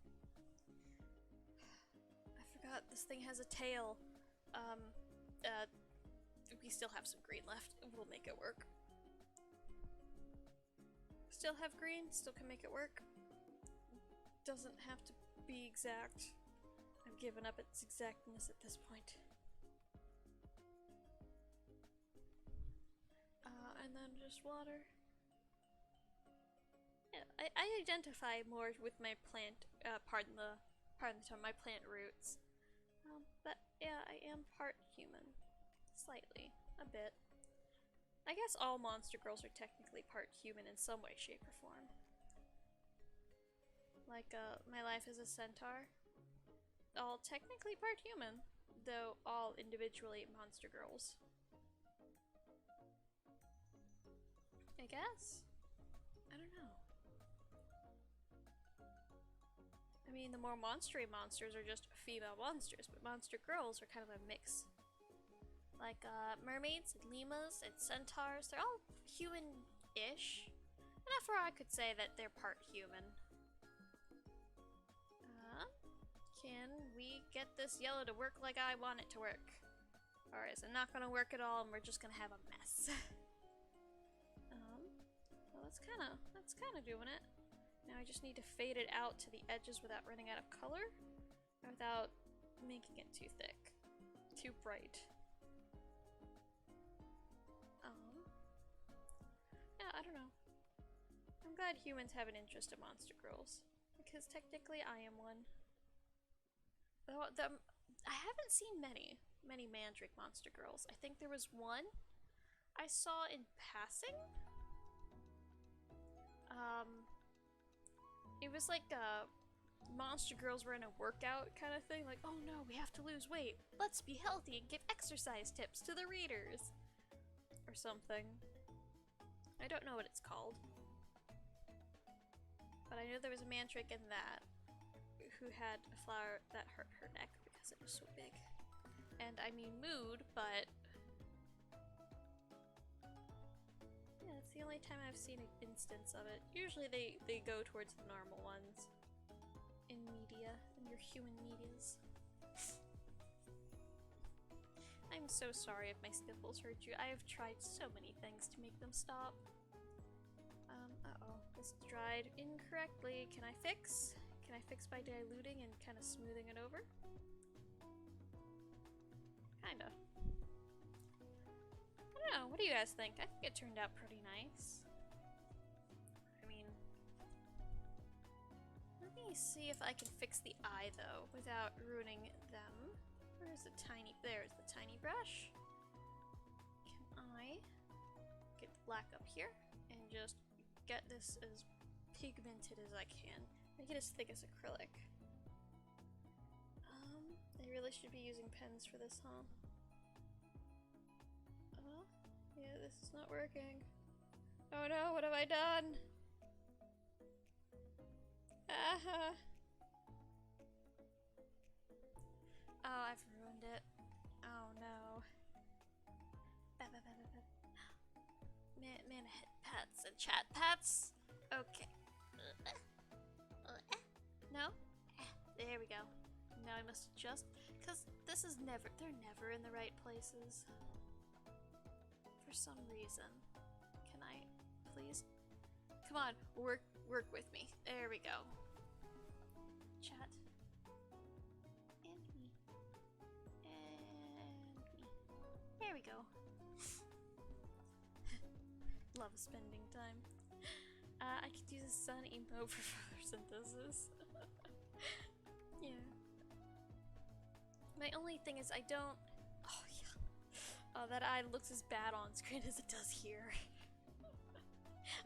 I forgot this thing has a tail. We still have some green left. We'll make it work. Still have green, still can make it work. Doesn't have to be exact. I've given up its exactness at this point. And then just water. Yeah, I identify more with my plant, pardon the term, my plant roots. But yeah, I am part human. Slightly. A bit. I guess all monster girls are technically part human in some way, shape, or form. Like, my life as a centaur. All technically part human, though all individually monster girls. I guess? I don't know. I mean, the more monstery monsters are just female monsters, but monster girls are kind of a mix. Like, mermaids, and lemurs, and centaurs, they're all human-ish. Enough where I could say that they're part human. Can we get this yellow to work like I want it to work? Or is it not gonna work at all and we're just gonna have a mess? Well, that's kinda doing it. Now I just need to fade it out to the edges without running out of color, or without making it too thick, too bright. Yeah, I don't know. I'm glad humans have an interest in monster girls, because technically I am one. Though I haven't seen many Mandrake monster girls. I think there was one I saw in passing. It was like monster girls were in a workout kind of thing. Like, oh no, we have to lose weight. Let's be healthy and give exercise tips to the readers, or something. I don't know what it's called, but I know there was a mandrake in that who had a flower that hurt her neck because it was so big. And I mean mood, but yeah, it's the only time I've seen an instance of it. Usually they go towards the normal ones in media, in your human medias. I'm so sorry if my sniffles hurt you. I have tried so many things to make them stop. Uh-oh. This dried incorrectly. Can I fix? Can I fix by diluting and kind of smoothing it over? Kinda. I don't know. What do you guys think? I think it turned out pretty nice. I mean, let me see if I can fix the eye though without ruining them. Where's the tiny? There's the tiny brush. Can I get the black up here and just get this as pigmented as I can? Make it as thick as acrylic. I really should be using pens for this, huh? Yeah, this is not working. Oh no, what have I done? Ah. Oh, I've ruined it. Oh no. Man, hit pats and chat pats. Okay. No? There we go. Now I must adjust, because this is never, they're never in the right places. For some reason. Can I, please? Come on, work with me. There we go. Chat. And me. And me. There we go. Love spending time. I could use a sun emo for photosynthesis. Yeah. My only thing is I don't... Oh, yeah. Oh, that eye looks as bad on screen as it does here.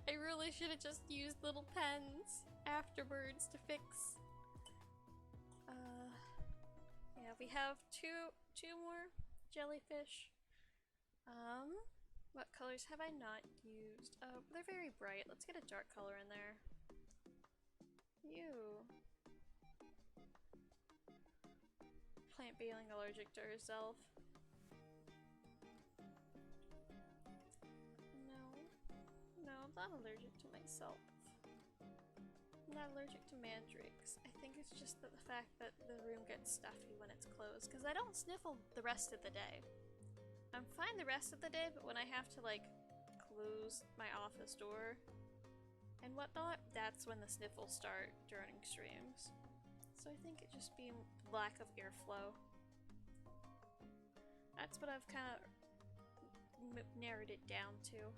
I really should have just used little pens afterwards to fix. Yeah, we have two more jellyfish. What colors have I not used? They're very bright. Let's get a dark color in there. Ew. Plant being allergic to herself. No, I'm not allergic to myself. I'm not allergic to mandrakes. I think it's just the fact that the room gets stuffy when it's closed, because I don't sniffle the rest of the day. I'm fine the rest of the day, but when I have to, like, close my office door and whatnot, that's when the sniffles start during streams. So I think it just being lack of airflow. That's what I've kind of narrowed it down to.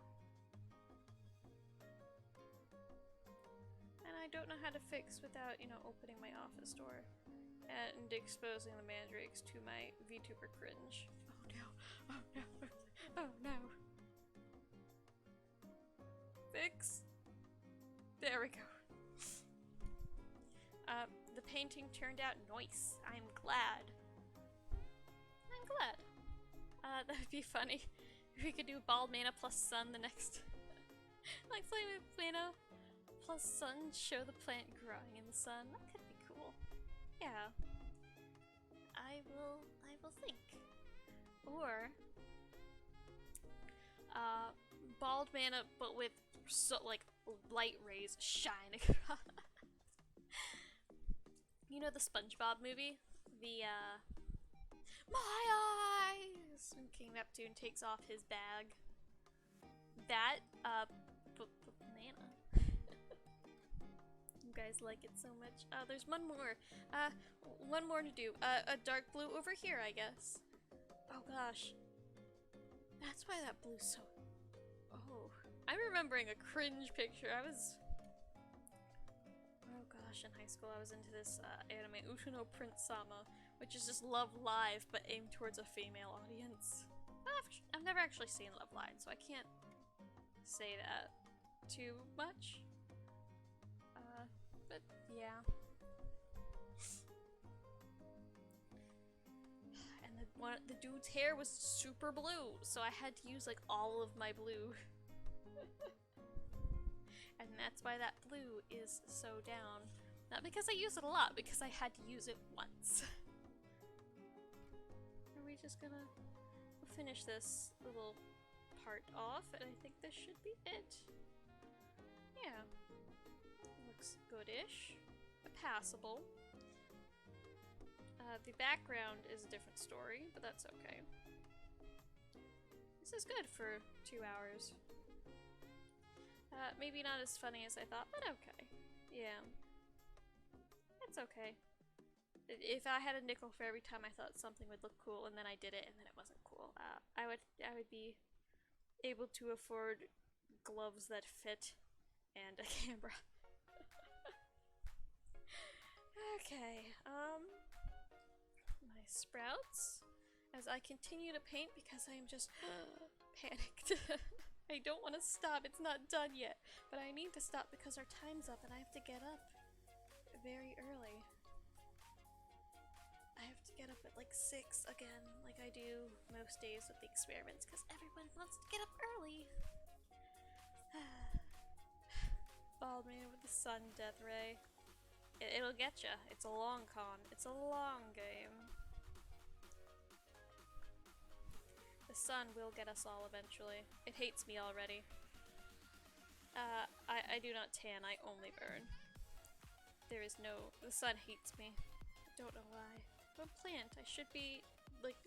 And I don't know how to fix without, you know, opening my office door and exposing the mandrakes to my VTuber cringe. Oh no, oh no, oh no. Fix. There we go. The painting turned out nice. I'm glad. I'm glad. That would be funny. If we could do bald mana plus sun the next... like flame mana plus sun, show the plant growing in the sun. That could be cool. Yeah. I will think. Or... bald mana but with like light rays shining across. You know the SpongeBob movie? The, my eyes! When King Neptune takes off his bag. That, banana. You guys like it so much. There's one more. One more to do. A dark blue over here, I guess. Oh gosh. That's why that blue's so... Oh. I'm remembering a cringe picture. Oh gosh, in high school I was into this anime, Ushino Prince Sama, which is just Love Live, but aimed towards a female audience. I've never actually seen Love Live, so I can't say that too much. But yeah. And the dude's hair was super blue, so I had to use like all of my blue. And that's why that blue is so down. Not because I use it a lot, because I had to use it once. Are we just gonna finish this little part off, and I think this should be it. Yeah. Looks goodish. Passable. The background is a different story, but that's okay. This is good for 2 hours. Maybe not as funny as I thought, but okay. Yeah. It's okay. If I had a nickel for every time I thought something would look cool and then I did it and then it wasn't cool, I would be able to afford gloves that fit and a camera. Okay, my sprouts as I continue to paint because I am just panicked. I don't want to stop, it's not done yet, but I need to stop because our time's up and I have to get up very early. I have to get up at like 6 again, like I do most days with the experiments because everyone wants to get up early. Bald man with the sun, Death Ray. It'll get ya. It's a long con. It's a long game. The sun will get us all eventually. It hates me already. I do not tan, I only burn. The sun hates me. I don't know why. I'm a plant. I should be, like,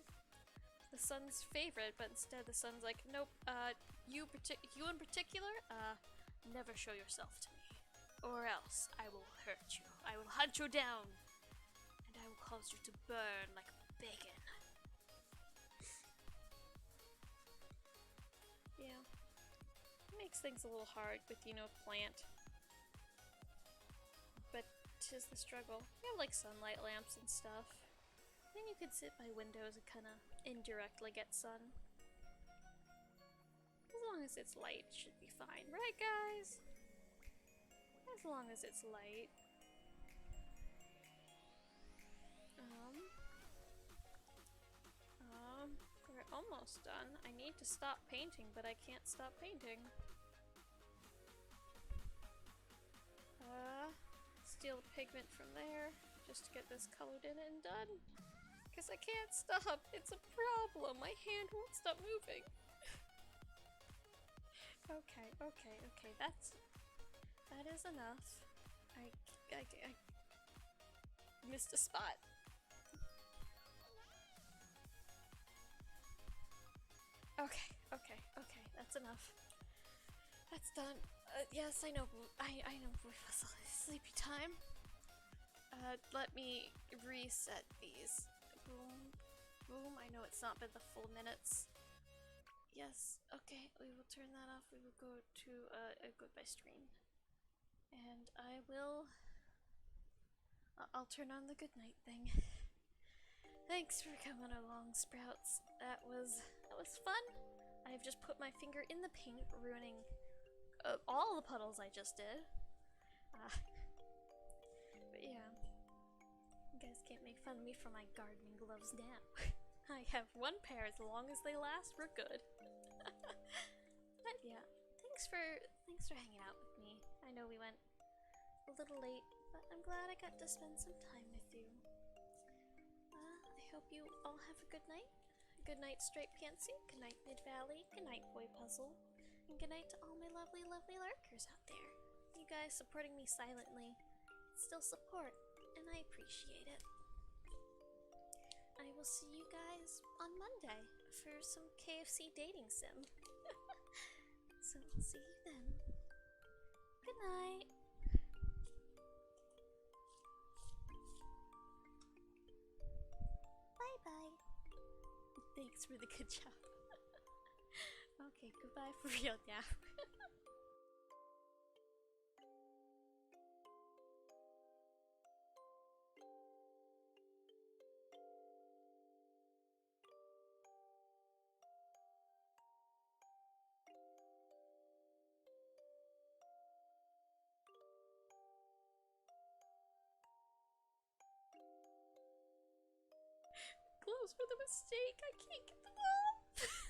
the sun's favorite, but instead the sun's like, nope, you in particular, never show yourself to me. Or else I will hurt you. I will hunt you down. And I will cause you to burn like bacon. Yeah. It makes things a little hard with, plant. But 'tis the struggle. You have like sunlight lamps and stuff. Then you could sit by windows and kinda indirectly get sun. As long as it's light, it should be fine. Right, guys? As long as it's light. We're almost done. I need to stop painting, but I can't stop painting. Steal the pigment from there, just to get this colored in and done. Because I can't stop. It's a problem. My hand won't stop moving. Okay. That is enough. I missed a spot. Okay. That's enough. That's done. Yes, I know. I know. Sleepy time. Let me reset these. Boom. I know it's not been the full minutes. Yes. Okay. We will turn that off. We will go to a goodbye stream. And I'll turn on the good night thing. Thanks for coming along, Sprouts. That was fun. I've just put my finger in the paint, ruining all the puddles I just did. But yeah, you guys can't make fun of me for my gardening gloves now. I have one pair. As long as they last, we're good. But yeah, thanks for hanging out with me. I know we went a little late, but I'm glad I got to spend some time with you. I hope you all have a good night. Good night, Striped Pantsuit. Good night, Mid Valley. Good night, Boy Puzzle. And good night to all my lovely, lovely lurkers out there. You guys supporting me silently. It's still support, and I appreciate it. I will see you guys on Monday for some KFC dating sim. So I'll see you then. Good night. Bye-bye. Thanks for the good job. Okay, goodbye for real now. Close for the mistake. I can't get them off.